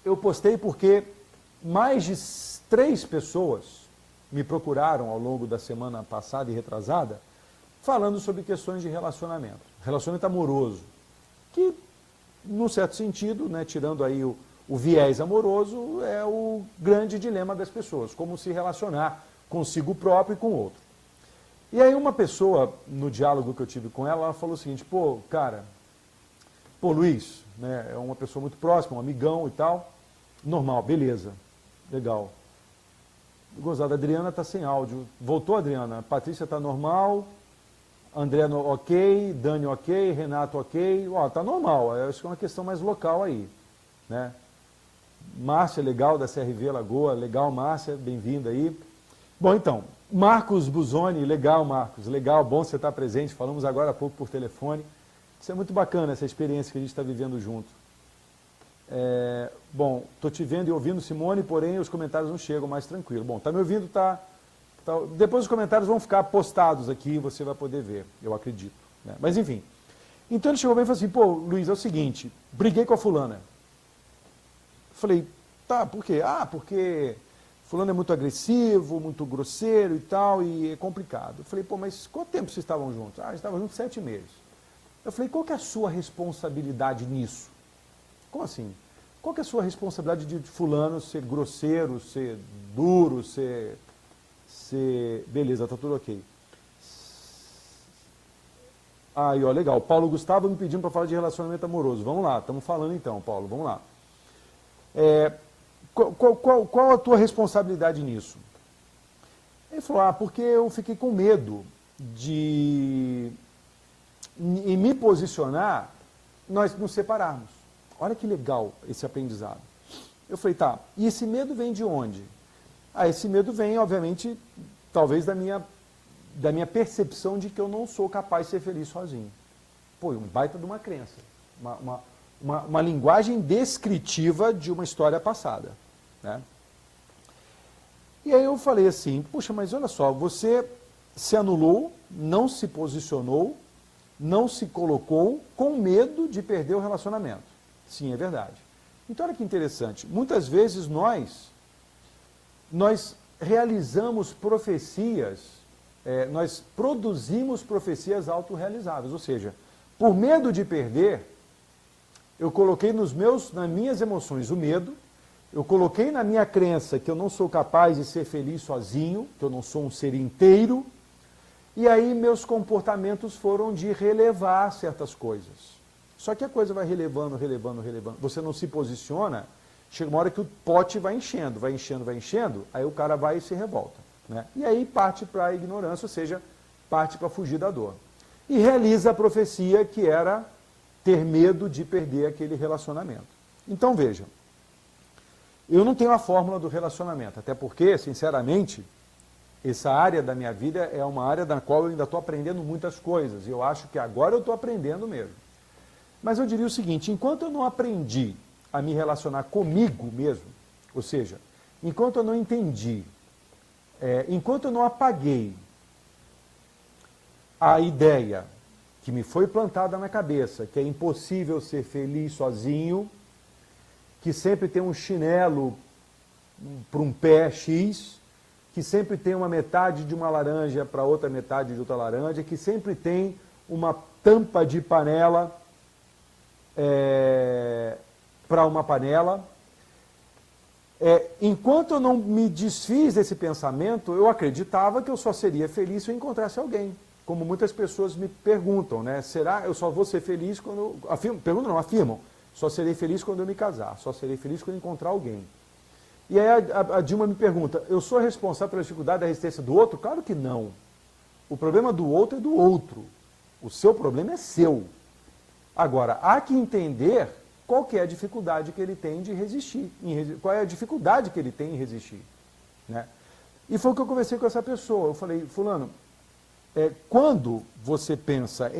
Eu postei porque mais de 3 pessoas me procuraram ao longo da semana passada e retrasada, falando sobre questões de relacionamento. Relacionamento amoroso, que, num certo sentido, né, tirando aí o viés amoroso, é o grande dilema das pessoas, como se relacionar consigo próprio e com o outro. E aí uma pessoa, no diálogo que eu tive com ela, ela falou o seguinte, pô, Luiz, né, é uma pessoa muito próxima, um amigão e tal, normal, beleza, legal. Gozada, a Adriana está sem áudio. Voltou, Adriana? Patrícia está normal, André ok, Dani ok, Renato ok, ó, tá normal, acho que é uma questão mais local aí, né? Márcia, legal, da CRV Lagoa, legal, Márcia, bem-vinda aí. Bom, então, Marcos Buzoni, legal, Marcos, legal, bom você estar presente, falamos agora há pouco por telefone. Isso é muito bacana, essa experiência que a gente está vivendo junto. Bom, estou te vendo e ouvindo, Simone, porém os comentários não chegam, mais tranquilo. Bom, está me ouvindo, tá. Depois os comentários vão ficar postados aqui, você vai poder ver, eu acredito. Né? Mas enfim, então ele chegou bem e falou assim, pô, Luiz, é o seguinte, briguei com a fulana. Falei, tá, por quê? Ah, porque fulano é muito agressivo, muito grosseiro e tal, e é complicado. Eu falei, pô, mas quanto tempo vocês estavam juntos? Ah, estavam juntos 7 meses. Eu falei, qual que é a sua responsabilidade nisso? Como assim? Qual que é a sua responsabilidade de fulano ser grosseiro, ser duro, ser... Beleza, tá tudo ok. Aí, ó, legal. Paulo Gustavo me pedindo para falar de relacionamento amoroso. Vamos lá, estamos falando então, Paulo, vamos lá. Qual a tua responsabilidade nisso? Ele falou, porque eu fiquei com medo de, em me posicionar, nós nos separarmos. Olha que legal esse aprendizado. Eu falei, tá, e esse medo vem de onde? Esse medo vem, obviamente, talvez da minha percepção de que eu não sou capaz de ser feliz sozinho. Pô, um baita de uma crença. Uma linguagem descritiva de uma história passada. Né? E aí eu falei assim, puxa, mas olha só, você se anulou, não se posicionou, não se colocou com medo de perder o relacionamento. Sim, é verdade. Então olha que interessante, muitas vezes nós realizamos profecias, nós produzimos profecias autorrealizáveis, ou seja, por medo de perder, eu coloquei nas minhas emoções o medo, eu coloquei na minha crença que eu não sou capaz de ser feliz sozinho, que eu não sou um ser inteiro, e aí meus comportamentos foram de relevar certas coisas. Só que a coisa vai relevando, você não se posiciona, chega uma hora que o pote vai enchendo, aí o cara vai e se revolta. Né? E aí parte para a ignorância, ou seja, parte para fugir da dor. E realiza a profecia que era ter medo de perder aquele relacionamento. Então veja, eu não tenho a fórmula do relacionamento, até porque, sinceramente, essa área da minha vida é uma área na qual eu ainda estou aprendendo muitas coisas, e eu acho que agora eu estou aprendendo mesmo. Mas eu diria o seguinte, enquanto eu não aprendi a me relacionar comigo mesmo, ou seja, enquanto eu não entendi, enquanto eu não apaguei a ideia que me foi plantada na cabeça, que é impossível ser feliz sozinho, que sempre tem um chinelo para um pé X, que sempre tem uma metade de uma laranja para outra metade de outra laranja, que sempre tem uma tampa de panela para uma panela. Enquanto eu não me desfiz desse pensamento, eu acreditava que eu só seria feliz se eu encontrasse alguém. Como muitas pessoas me perguntam, né? Será eu só vou ser feliz quando... Afirmam. Só serei feliz quando eu me casar, só serei feliz quando eu encontrar alguém. E aí a Dilma me pergunta, eu sou responsável pela dificuldade da resistência do outro? Claro que não. O problema do outro é do outro. O seu problema é seu. Agora, há que entender qual que é a dificuldade que ele tem de resistir. Qual é a dificuldade que ele tem em resistir. Né? E foi o que eu conversei com essa pessoa. Eu falei, fulano, quando você pensa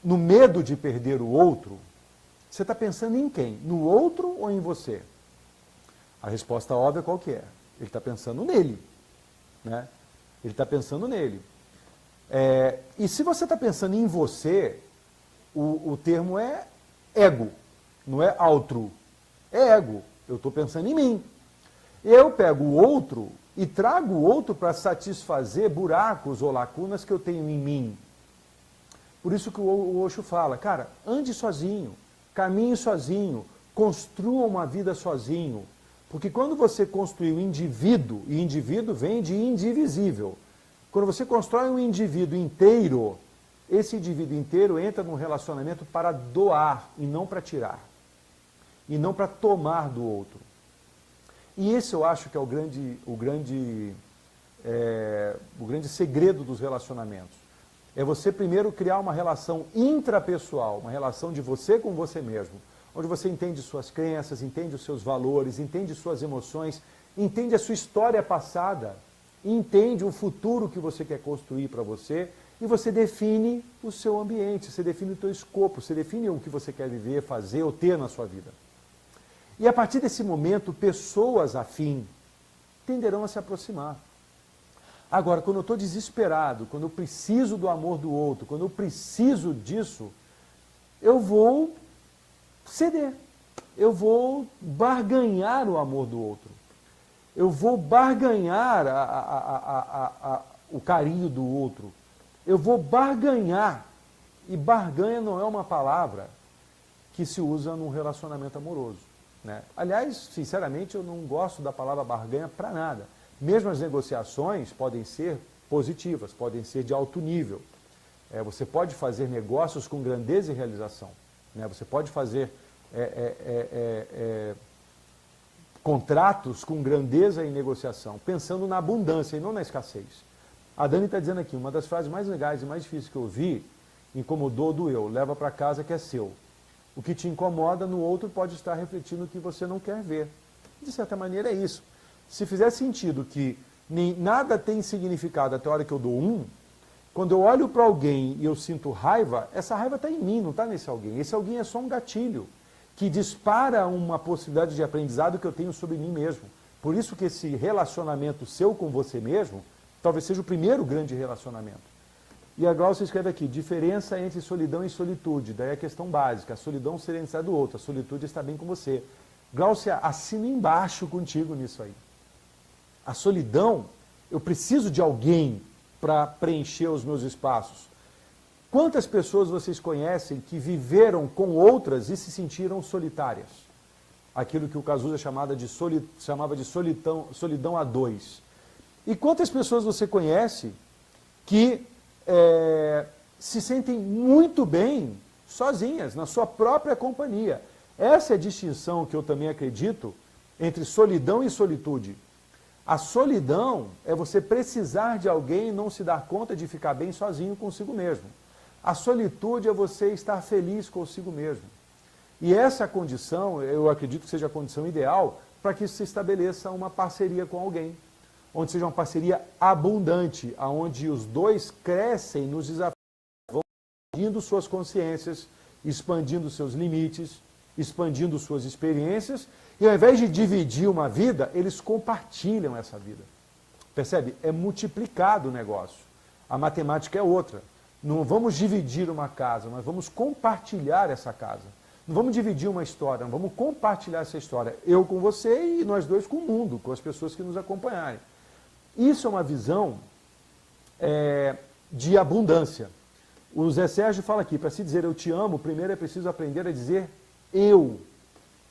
no medo de perder o outro, você está pensando em quem? No outro ou em você? A resposta óbvia qual que é? Ele está pensando nele. Né? Ele está pensando nele. E se você está pensando em você, o termo é ego, não é outro. É ego. Eu estou pensando em mim. Eu pego o outro e trago o outro para satisfazer buracos ou lacunas que eu tenho em mim. Por isso que o Osho fala, cara, ande sozinho, caminhe sozinho, construa uma vida sozinho. Porque quando você construi um indivíduo, e indivíduo vem de indivisível, quando você constrói um indivíduo inteiro, esse indivíduo inteiro entra num relacionamento para doar e não para tirar. E não para tomar do outro. E esse eu acho que é o grande segredo dos relacionamentos. É você primeiro criar uma relação intrapessoal, uma relação de você com você mesmo, onde você entende suas crenças, entende os seus valores, entende suas emoções, entende a sua história passada, entende o futuro que você quer construir para você, e você define o seu ambiente, você define o seu escopo, você define o que você quer viver, fazer ou ter na sua vida. E a partir desse momento, pessoas afins tenderão a se aproximar. Agora, quando eu estou desesperado, quando eu preciso do amor do outro, quando eu preciso disso, eu vou ceder. Eu vou barganhar o amor do outro. Eu vou barganhar o carinho do outro. Eu vou barganhar. E barganha não é uma palavra que se usa num relacionamento amoroso. Né? Aliás, sinceramente, eu não gosto da palavra barganha para nada. Mesmo as negociações podem ser positivas, podem ser de alto nível. Você pode fazer negócios com grandeza e realização. Né? Você pode fazer contratos com grandeza e negociação, pensando na abundância e não na escassez. A Dani está dizendo aqui, uma das frases mais legais e mais difíceis que eu ouvi, incomodou, doeu, leva para casa que é seu. O que te incomoda no outro pode estar refletindo o que você não quer ver. De certa maneira é isso. Se fizer sentido que nada tem significado até a hora que eu dou quando eu olho para alguém e eu sinto raiva, essa raiva está em mim, não está nesse alguém. Esse alguém é só um gatilho que dispara uma possibilidade de aprendizado que eu tenho sobre mim mesmo. Por isso que esse relacionamento seu com você mesmo talvez seja o primeiro grande relacionamento. E a Glaucia escreve aqui, diferença entre solidão e solitude. Daí a questão básica, a solidão ser necessidade do outro, a solitude está bem com você. Glaucia, assina embaixo contigo nisso aí. A solidão, eu preciso de alguém para preencher os meus espaços. Quantas pessoas vocês conhecem que viveram com outras e se sentiram solitárias? Aquilo que o Cazuza chamava de solidão a dois. E quantas pessoas você conhece que se sentem muito bem sozinhas, na sua própria companhia? Essa é a distinção que eu também acredito entre solidão e solitude. A solidão é você precisar de alguém e não se dar conta de ficar bem sozinho consigo mesmo. A solitude é você estar feliz consigo mesmo. E essa condição, eu acredito que seja a condição ideal para que se estabeleça uma parceria com alguém. Onde seja uma parceria abundante, onde os dois crescem nos desafios, vão expandindo suas consciências, expandindo seus limites, expandindo suas experiências, e ao invés de dividir uma vida, eles compartilham essa vida. Percebe? É multiplicado o negócio. A matemática é outra. Não vamos dividir uma casa, mas vamos compartilhar essa casa. Não vamos dividir uma história, não vamos compartilhar essa história. Eu com você e nós dois com o mundo, com as pessoas que nos acompanharem. Isso é uma visão de abundância. O Zé Sérgio fala aqui, para se dizer eu te amo, primeiro é preciso aprender a dizer eu.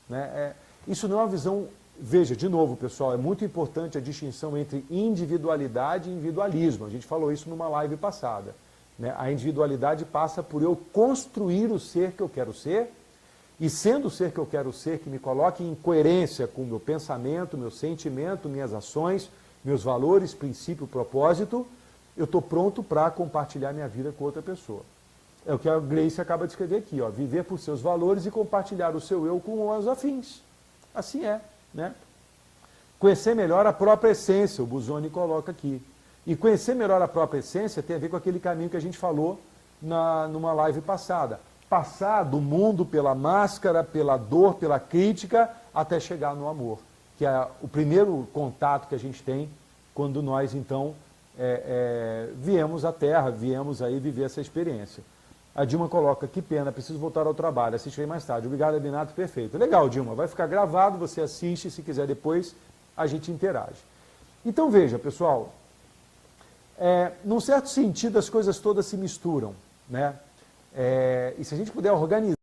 Né? Isso não é uma visão... Veja, de novo, pessoal, é muito importante a distinção entre individualidade e individualismo. A gente falou isso numa live passada. Né? A individualidade passa por eu construir o ser que eu quero ser, e sendo o ser que eu quero ser, que me coloque em coerência com o meu pensamento, meu sentimento, minhas ações, meus valores, princípio, propósito, eu estou pronto para compartilhar minha vida com outra pessoa. É o que a Gleice acaba de escrever aqui, ó, viver por seus valores e compartilhar o seu eu com os afins. Assim é, né? Conhecer melhor a própria essência, o Busoni coloca aqui. E conhecer melhor a própria essência tem a ver com aquele caminho que a gente falou numa live passada. Passar do mundo pela máscara, pela dor, pela crítica, até chegar no amor. Que é o primeiro contato que a gente tem quando nós, então, viemos à Terra, viemos aí viver essa experiência. A Dilma coloca, que pena, preciso voltar ao trabalho, assistirei mais tarde. Obrigado, Abinato, perfeito. Legal, Dilma, vai ficar gravado, você assiste, se quiser depois, a gente interage. Então veja, pessoal, num certo sentido as coisas todas se misturam, né? E se a gente puder organizar,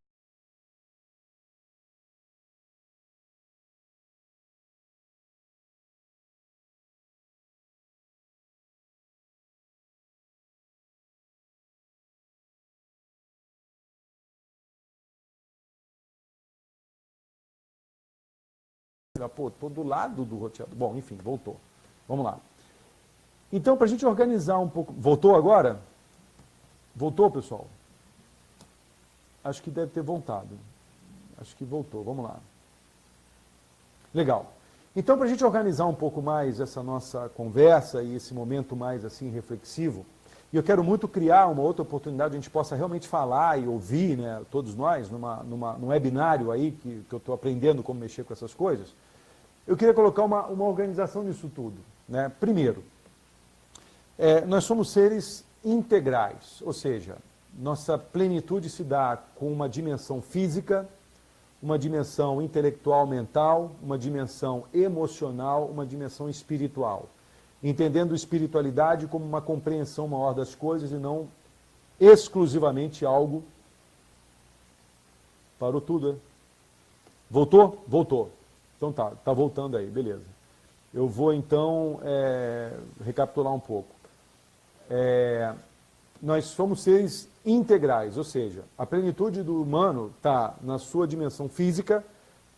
pô, tô do lado do roteador. Bom, enfim, voltou. Vamos lá. Então, para a gente organizar um pouco... Voltou agora? Voltou, pessoal? Acho que deve ter voltado. Acho que voltou. Vamos lá. Legal. Então, para a gente organizar um pouco mais essa nossa conversa e esse momento mais assim reflexivo, e eu quero muito criar uma outra oportunidade onde a gente possa realmente falar e ouvir, né, todos nós, num webinário aí que eu estou aprendendo como mexer com essas coisas, eu queria colocar uma organização nisso tudo, né? Primeiro, nós somos seres integrais, ou seja, nossa plenitude se dá com uma dimensão física, uma dimensão intelectual, mental, uma dimensão emocional, uma dimensão espiritual. Entendendo espiritualidade como uma compreensão maior das coisas e não exclusivamente algo... Parou tudo, né? Voltou? Voltou. Então tá voltando aí, beleza. Eu vou então recapitular um pouco. Nós somos seres integrais, ou seja, a plenitude do humano está na sua dimensão física,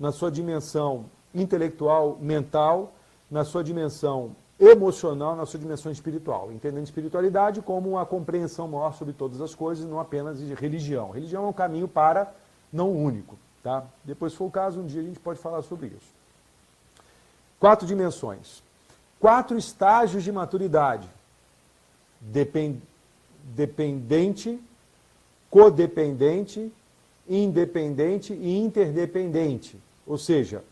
na sua dimensão intelectual, mental, na sua dimensão emocional, na sua dimensão espiritual, entendendo espiritualidade como uma compreensão maior sobre todas as coisas, não apenas de religião. Religião é um caminho para, não único, tá? Depois, se for o caso, um dia a gente pode falar sobre isso. 4 dimensões, 4 estágios de maturidade: dependente, codependente, independente e interdependente. Ou seja,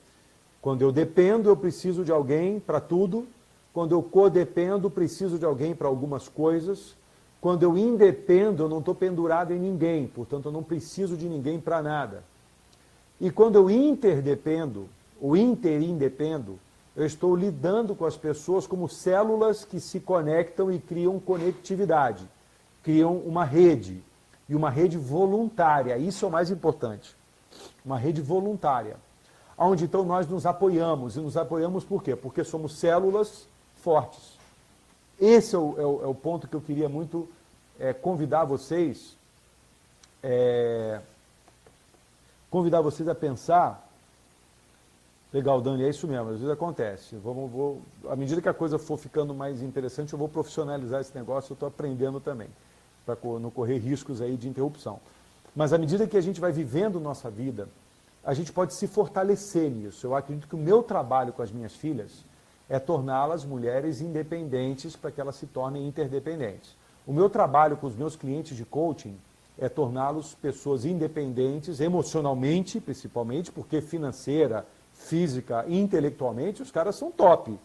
quando eu dependo, eu preciso de alguém para tudo. Quando eu codependo, preciso de alguém para algumas coisas. Quando eu independo, eu não estou pendurado em ninguém, portanto eu não preciso de ninguém para nada. E quando eu interdependo, ou interindependo, eu estou lidando com as pessoas como células que se conectam e criam conectividade, criam uma rede, e uma rede voluntária, isso é o mais importante, uma rede voluntária, onde então nós nos apoiamos, e nos apoiamos por quê? Porque somos células fortes. Esse é o ponto que eu queria muito convidar vocês a pensar. Legal, Dani, é isso mesmo, às vezes acontece. À medida que a coisa for ficando mais interessante, eu vou profissionalizar esse negócio, eu estou aprendendo também, para não correr riscos aí de interrupção. Mas à medida que a gente vai vivendo nossa vida, a gente pode se fortalecer nisso. Eu acredito que o meu trabalho com as minhas filhas é torná-las mulheres independentes para que elas se tornem interdependentes. O meu trabalho com os meus clientes de coaching é torná-los pessoas independentes, emocionalmente, principalmente, porque financeira, física e intelectualmente os caras são top,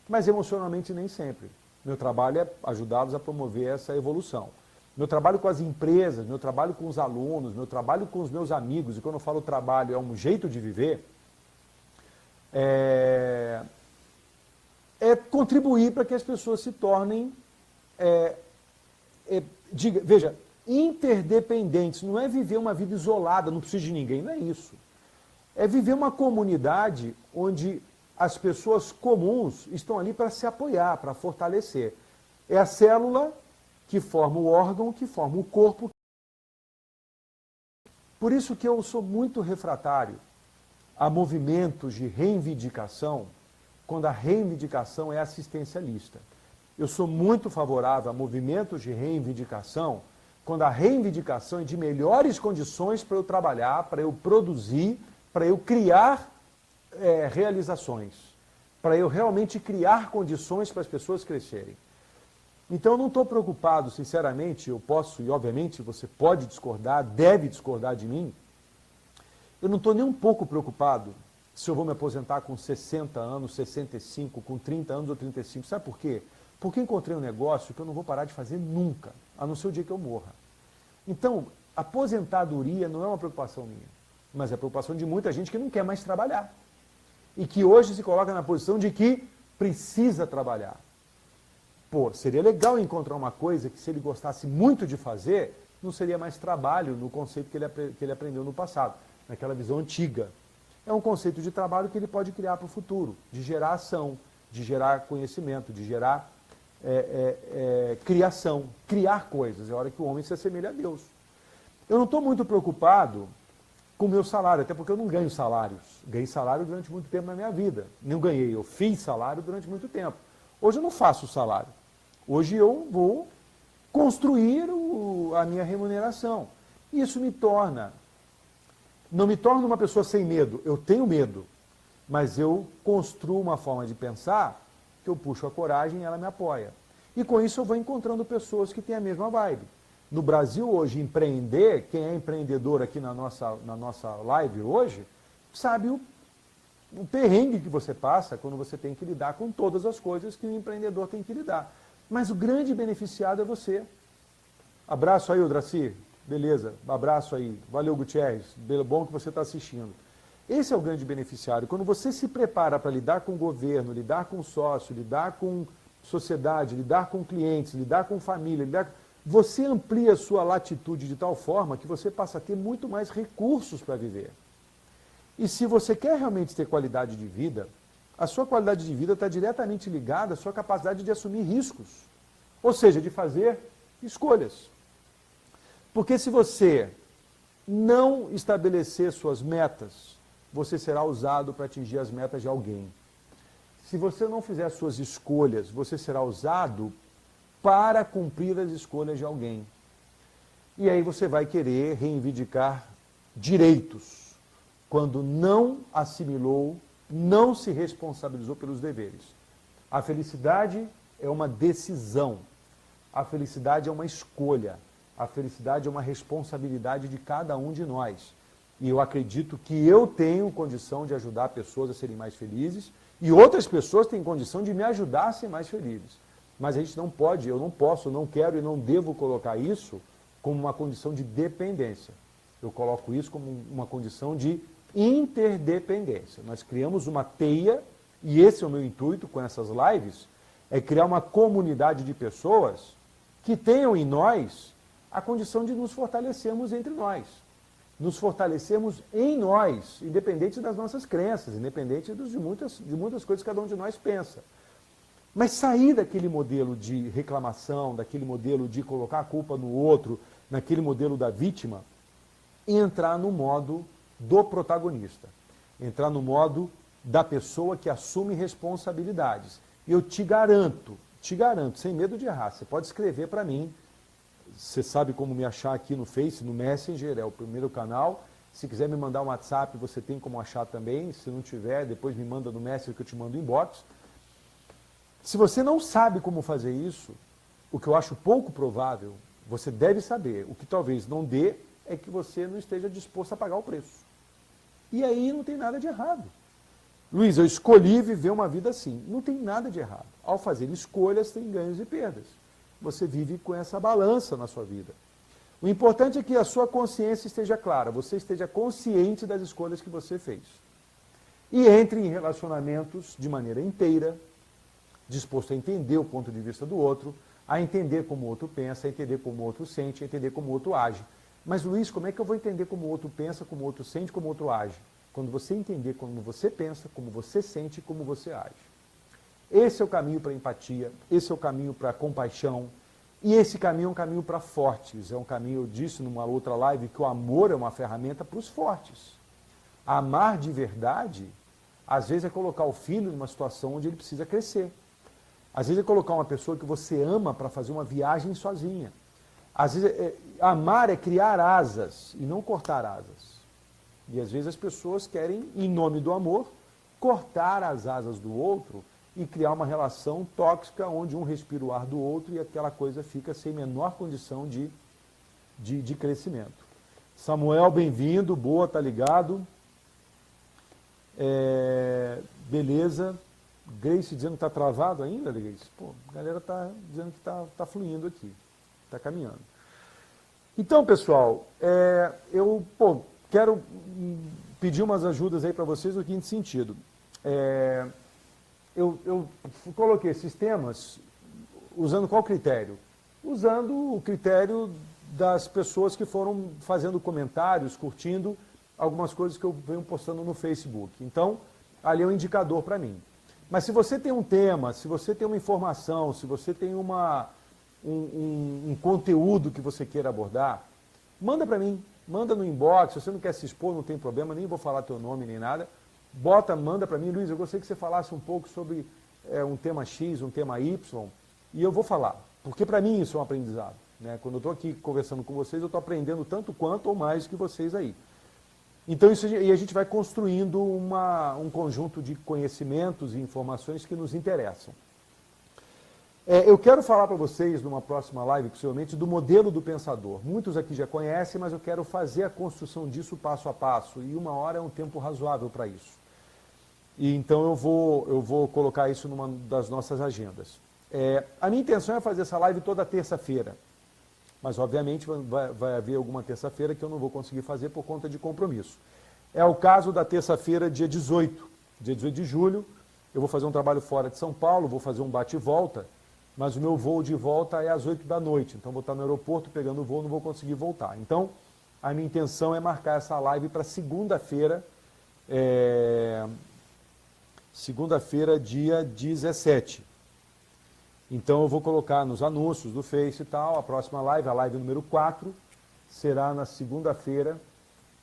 mas emocionalmente nem sempre. Meu trabalho é ajudá-los a promover essa evolução. Meu trabalho com as empresas, meu trabalho com os alunos, meu trabalho com os meus amigos, e quando eu falo trabalho é um jeito de viver, é contribuir para que as pessoas se tornem, veja, interdependentes. Não é viver uma vida isolada, não preciso de ninguém, não é isso. É viver uma comunidade onde as pessoas comuns estão ali para se apoiar, para fortalecer. É a célula que forma o órgão, que forma o corpo. Por isso que eu sou muito refratário a movimentos de reivindicação, quando a reivindicação é assistencialista. Eu sou muito favorável a movimentos de reivindicação, quando a reivindicação é de melhores condições para eu trabalhar, para eu produzir, para eu criar realizações, para eu realmente criar condições para as pessoas crescerem. Então eu não estou preocupado, sinceramente, eu posso, e obviamente você pode discordar, deve discordar de mim, eu não estou nem um pouco preocupado se eu vou me aposentar com 60 anos, 65, com 30 anos ou 35. Sabe por quê? porque encontrei um negócio que eu não vou parar de fazer nunca, a não ser o dia que eu morra. Então, aposentadoria não é uma preocupação minha, mas é a preocupação de muita gente que não quer mais trabalhar. E que hoje se coloca na posição de que precisa trabalhar. Pô, seria legal encontrar uma coisa que, se ele gostasse muito de fazer, não seria mais trabalho no conceito que ele aprendeu no passado, naquela visão antiga. É um conceito de trabalho que ele pode criar para o futuro, de gerar ação, de gerar conhecimento, de gerar criação, criar coisas. É a hora que o homem se assemelha a Deus. Eu não estou muito preocupado com o meu salário, até porque eu não ganho salários. Ganhei salário durante muito tempo na minha vida. Não ganhei, eu fiz salário durante muito tempo. Hoje eu não faço salário. Hoje eu vou construir a minha remuneração. Isso não me torna uma pessoa sem medo. Eu tenho medo, mas eu construo uma forma de pensar que eu puxo a coragem e ela me apoia. E com isso eu vou encontrando pessoas que têm a mesma vibe. No Brasil hoje, empreender, quem é empreendedor aqui na nossa live hoje, sabe o perrengue que você passa quando você tem que lidar com todas as coisas que o empreendedor tem que lidar. Mas o grande beneficiado é você. Abraço aí, Odraci. Beleza, abraço aí. Valeu, Gutierrez. Bom que você está assistindo. Esse é o grande beneficiário. Quando você se prepara para lidar com o governo, lidar com sócio, lidar com sociedade, lidar com clientes, lidar com família, você amplia a sua latitude de tal forma que você passa a ter muito mais recursos para viver. E se você quer realmente ter qualidade de vida, a sua qualidade de vida está diretamente ligada à sua capacidade de assumir riscos. Ou seja, de fazer escolhas. Porque se você não estabelecer suas metas, você será usado para atingir as metas de alguém. Se você não fizer suas escolhas, você será usado para cumprir as escolhas de alguém. E aí você vai querer reivindicar direitos, quando não assimilou, não se responsabilizou pelos deveres. A felicidade é uma decisão. A felicidade é uma escolha. A felicidade é uma responsabilidade de cada um de nós. E eu acredito que eu tenho condição de ajudar pessoas a serem mais felizes e outras pessoas têm condição de me ajudar a ser mais felizes. Mas a gente não pode, eu não posso, não quero e não devo colocar isso como uma condição de dependência. Eu coloco isso como uma condição de interdependência. Nós criamos uma teia, e esse é o meu intuito com essas lives, é criar uma comunidade de pessoas que tenham em nós a condição de nos fortalecermos entre nós. Nos fortalecermos em nós, independente das nossas crenças, independente de muitas coisas que cada um de nós pensa. Mas sair daquele modelo de reclamação, daquele modelo de colocar a culpa no outro, naquele modelo da vítima, e entrar no modo do protagonista. Entrar no modo da pessoa que assume responsabilidades. Eu te garanto, sem medo de errar, você pode escrever para mim, você sabe como me achar aqui no Face, no Messenger, é o primeiro canal. Se quiser me mandar um WhatsApp, você tem como achar também. Se não tiver, depois me manda no Messenger que eu te mando inbox. Se você não sabe como fazer isso, o que eu acho pouco provável, você deve saber. O que talvez não dê é que você não esteja disposto a pagar o preço. E aí não tem nada de errado. Luiz, eu escolhi viver uma vida assim. Não tem nada de errado. Ao fazer escolhas, tem ganhos e perdas. Você vive com essa balança na sua vida. O importante é que a sua consciência esteja clara, você esteja consciente das escolhas que você fez. E entre em relacionamentos de maneira inteira, disposto a entender o ponto de vista do outro, a entender como o outro pensa, a entender como o outro sente, a entender como o outro age. Mas, Luiz, como é que eu vou entender como o outro pensa, como o outro sente, como o outro age? Quando você entender como você pensa, como você sente e como você age. Esse é o caminho para a empatia, esse é o caminho para a compaixão, e esse caminho é um caminho para fortes. É um caminho, eu disse numa outra live, que o amor é uma ferramenta para os fortes. Amar de verdade, às vezes é colocar o filho numa situação onde ele precisa crescer. Às vezes é colocar uma pessoa que você ama para fazer uma viagem sozinha. Às vezes, amar é criar asas e não cortar asas. E às vezes as pessoas querem, em nome do amor, cortar as asas do outro e criar uma relação tóxica onde um respira o ar do outro e aquela coisa fica sem menor condição de crescimento. Samuel, bem-vindo, boa, tá ligado? Beleza. Grace dizendo que está travado ainda, Grace. Pô, a galera está dizendo que está fluindo aqui, está caminhando. Então, pessoal, eu quero pedir umas ajudas aí para vocês no seguinte sentido. Eu coloquei esses temas usando qual critério? Usando o critério das pessoas que foram fazendo comentários, curtindo algumas coisas que eu venho postando no Facebook. Então, ali é um indicador para mim. Mas se você tem um tema, se você tem uma informação, se você tem um conteúdo que você queira abordar, manda para mim, manda no inbox. Se você não quer se expor, não tem problema, nem vou falar teu nome nem nada. Manda para mim, Luiz, eu gostaria que você falasse um pouco sobre um tema X, um tema Y, e eu vou falar, porque para mim isso é um aprendizado. Né? Quando eu estou aqui conversando com vocês, eu estou aprendendo tanto quanto ou mais que vocês aí. Então, e a gente vai construindo um conjunto de conhecimentos e informações que nos interessam. Eu quero falar para vocês, numa próxima live, possivelmente, do modelo do pensador. Muitos aqui já conhecem, mas eu quero fazer a construção disso passo a passo, e 1 hora é um tempo razoável para isso. E então eu vou colocar isso numa das nossas agendas. A minha intenção é fazer essa live toda terça-feira. Mas, obviamente, vai haver alguma terça-feira que eu não vou conseguir fazer por conta de compromisso. É o caso da terça-feira, dia 18 de julho. Eu vou fazer um trabalho fora de São Paulo, vou fazer um bate e volta, mas o meu voo de volta é às 8 da noite. Então, vou estar no aeroporto pegando o voo, não vou conseguir voltar. Então, a minha intenção é marcar essa live para segunda-feira, dia 17. Então eu vou colocar nos anúncios do Face e tal, a próxima live, a live número 4, será na segunda-feira,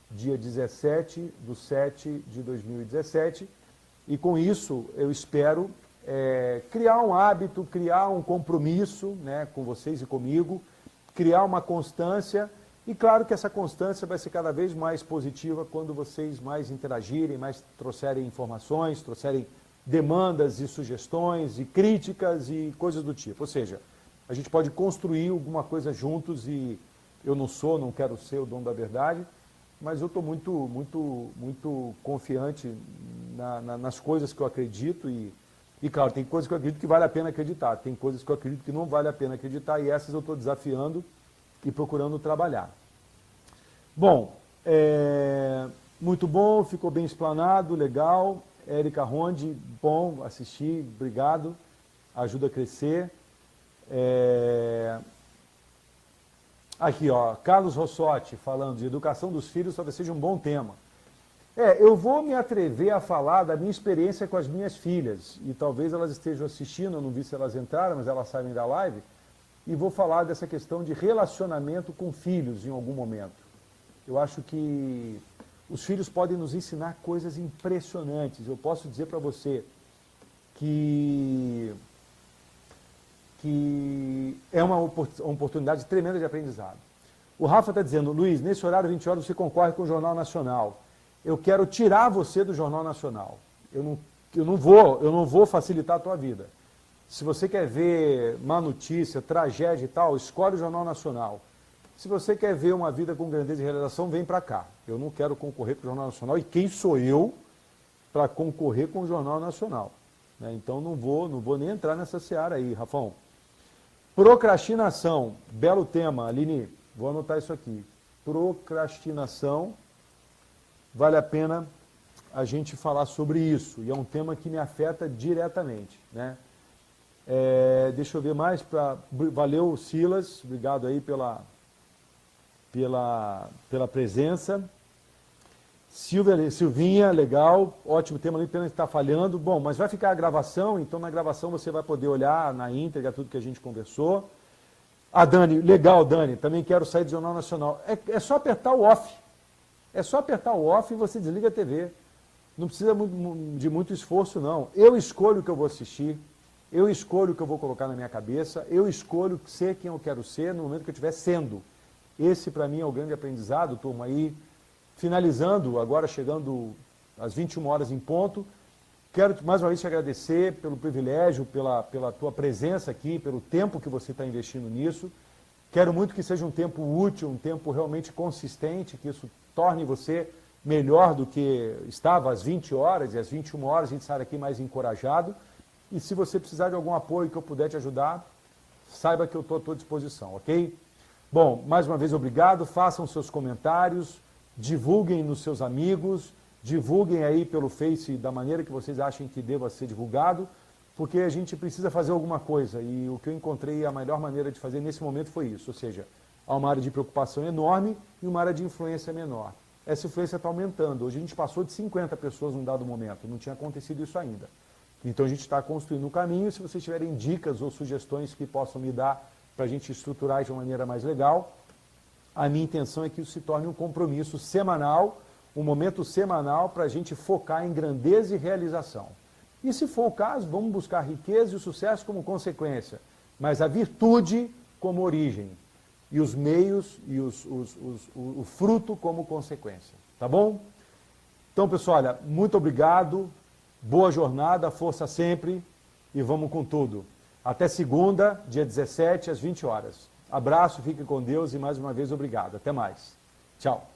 dia 17/7/2017. E com isso eu espero criar um hábito, criar um compromisso, né, com vocês e comigo, criar uma constância. E claro que essa constância vai ser cada vez mais positiva quando vocês mais interagirem, mais trouxerem informações, trouxerem demandas e sugestões e críticas e coisas do tipo. Ou seja, a gente pode construir alguma coisa juntos e eu não quero ser o dono da verdade, mas eu estou muito confiante nas coisas que eu acredito e, claro, tem coisas que eu acredito que vale a pena acreditar, tem coisas que eu acredito que não vale a pena acreditar e essas eu estou desafiando e procurando trabalhar. Bom, muito bom, ficou bem explanado, legal. Érica Ronde, bom, assisti, obrigado, ajuda a crescer. Aqui, ó, Carlos Rossotti falando de educação dos filhos, talvez seja um bom tema. Eu vou me atrever a falar da minha experiência com as minhas filhas, e talvez elas estejam assistindo, eu não vi se elas entraram, mas elas saem da live, e vou falar dessa questão de relacionamento com filhos em algum momento. Eu acho que os filhos podem nos ensinar coisas impressionantes. Eu posso dizer para você que é uma oportunidade tremenda de aprendizado. O Rafa está dizendo, Luiz, nesse horário 20 horas você concorre com o Jornal Nacional. Eu quero tirar você do Jornal Nacional. Eu não vou facilitar a tua vida. Se você quer ver má notícia, tragédia e tal, escolhe o Jornal Nacional. Se você quer ver uma vida com grandeza e realização, vem para cá. Eu não quero concorrer com o Jornal Nacional. E quem sou eu para concorrer com o Jornal Nacional? Então não vou nem entrar nessa seara aí, Rafão. Procrastinação, belo tema, Aline, vou anotar isso aqui. Procrastinação, vale a pena a gente falar sobre isso. E é um tema que me afeta diretamente, né? Deixa eu ver mais. Valeu, Silas, obrigado aí pela presença. Silvinha, legal, ótimo tema, nem pena estar falhando. Bom, mas vai ficar a gravação, então na gravação você vai poder olhar na íntegra tudo que a gente conversou. Dani, legal, Dani, também quero sair do Jornal Nacional. É só apertar o off. É só apertar o off e você desliga a TV. Não precisa de muito esforço, não. Eu escolho o que eu vou assistir, eu escolho o que eu vou colocar na minha cabeça, eu escolho ser quem eu quero ser no momento que eu estiver sendo. Esse, para mim, é o grande aprendizado, turma, aí. Finalizando, agora chegando às 21 horas em ponto, quero mais uma vez te agradecer pelo privilégio, pela tua presença aqui, pelo tempo que você está investindo nisso. Quero muito que seja um tempo útil, um tempo realmente consistente, que isso torne você melhor do que estava às 20 horas, e às 21 horas a gente sai daqui mais encorajado. E se você precisar de algum apoio que eu puder te ajudar, saiba que eu estou à tua disposição, ok? Bom, mais uma vez obrigado, façam seus comentários, divulguem nos seus amigos, divulguem aí pelo Face da maneira que vocês achem que deva ser divulgado, porque a gente precisa fazer alguma coisa e o que eu encontrei a melhor maneira de fazer nesse momento foi isso, ou seja, há uma área de preocupação enorme e uma área de influência menor. Essa influência está aumentando, hoje a gente passou de 50 pessoas num dado momento, não tinha acontecido isso ainda. Então a gente está construindo um caminho, se vocês tiverem dicas ou sugestões que possam me dar para a gente estruturar de uma maneira mais legal, a minha intenção é que isso se torne um compromisso semanal, um momento semanal para a gente focar em grandeza e realização. E se for o caso, vamos buscar riqueza e o sucesso como consequência, mas a virtude como origem, e os meios e o fruto como consequência. Tá bom? Então, pessoal, olha, muito obrigado, boa jornada, força sempre e vamos com tudo. Até segunda, dia 17, às 20 horas. Abraço, fiquem com Deus e mais uma vez obrigado. Até mais. Tchau.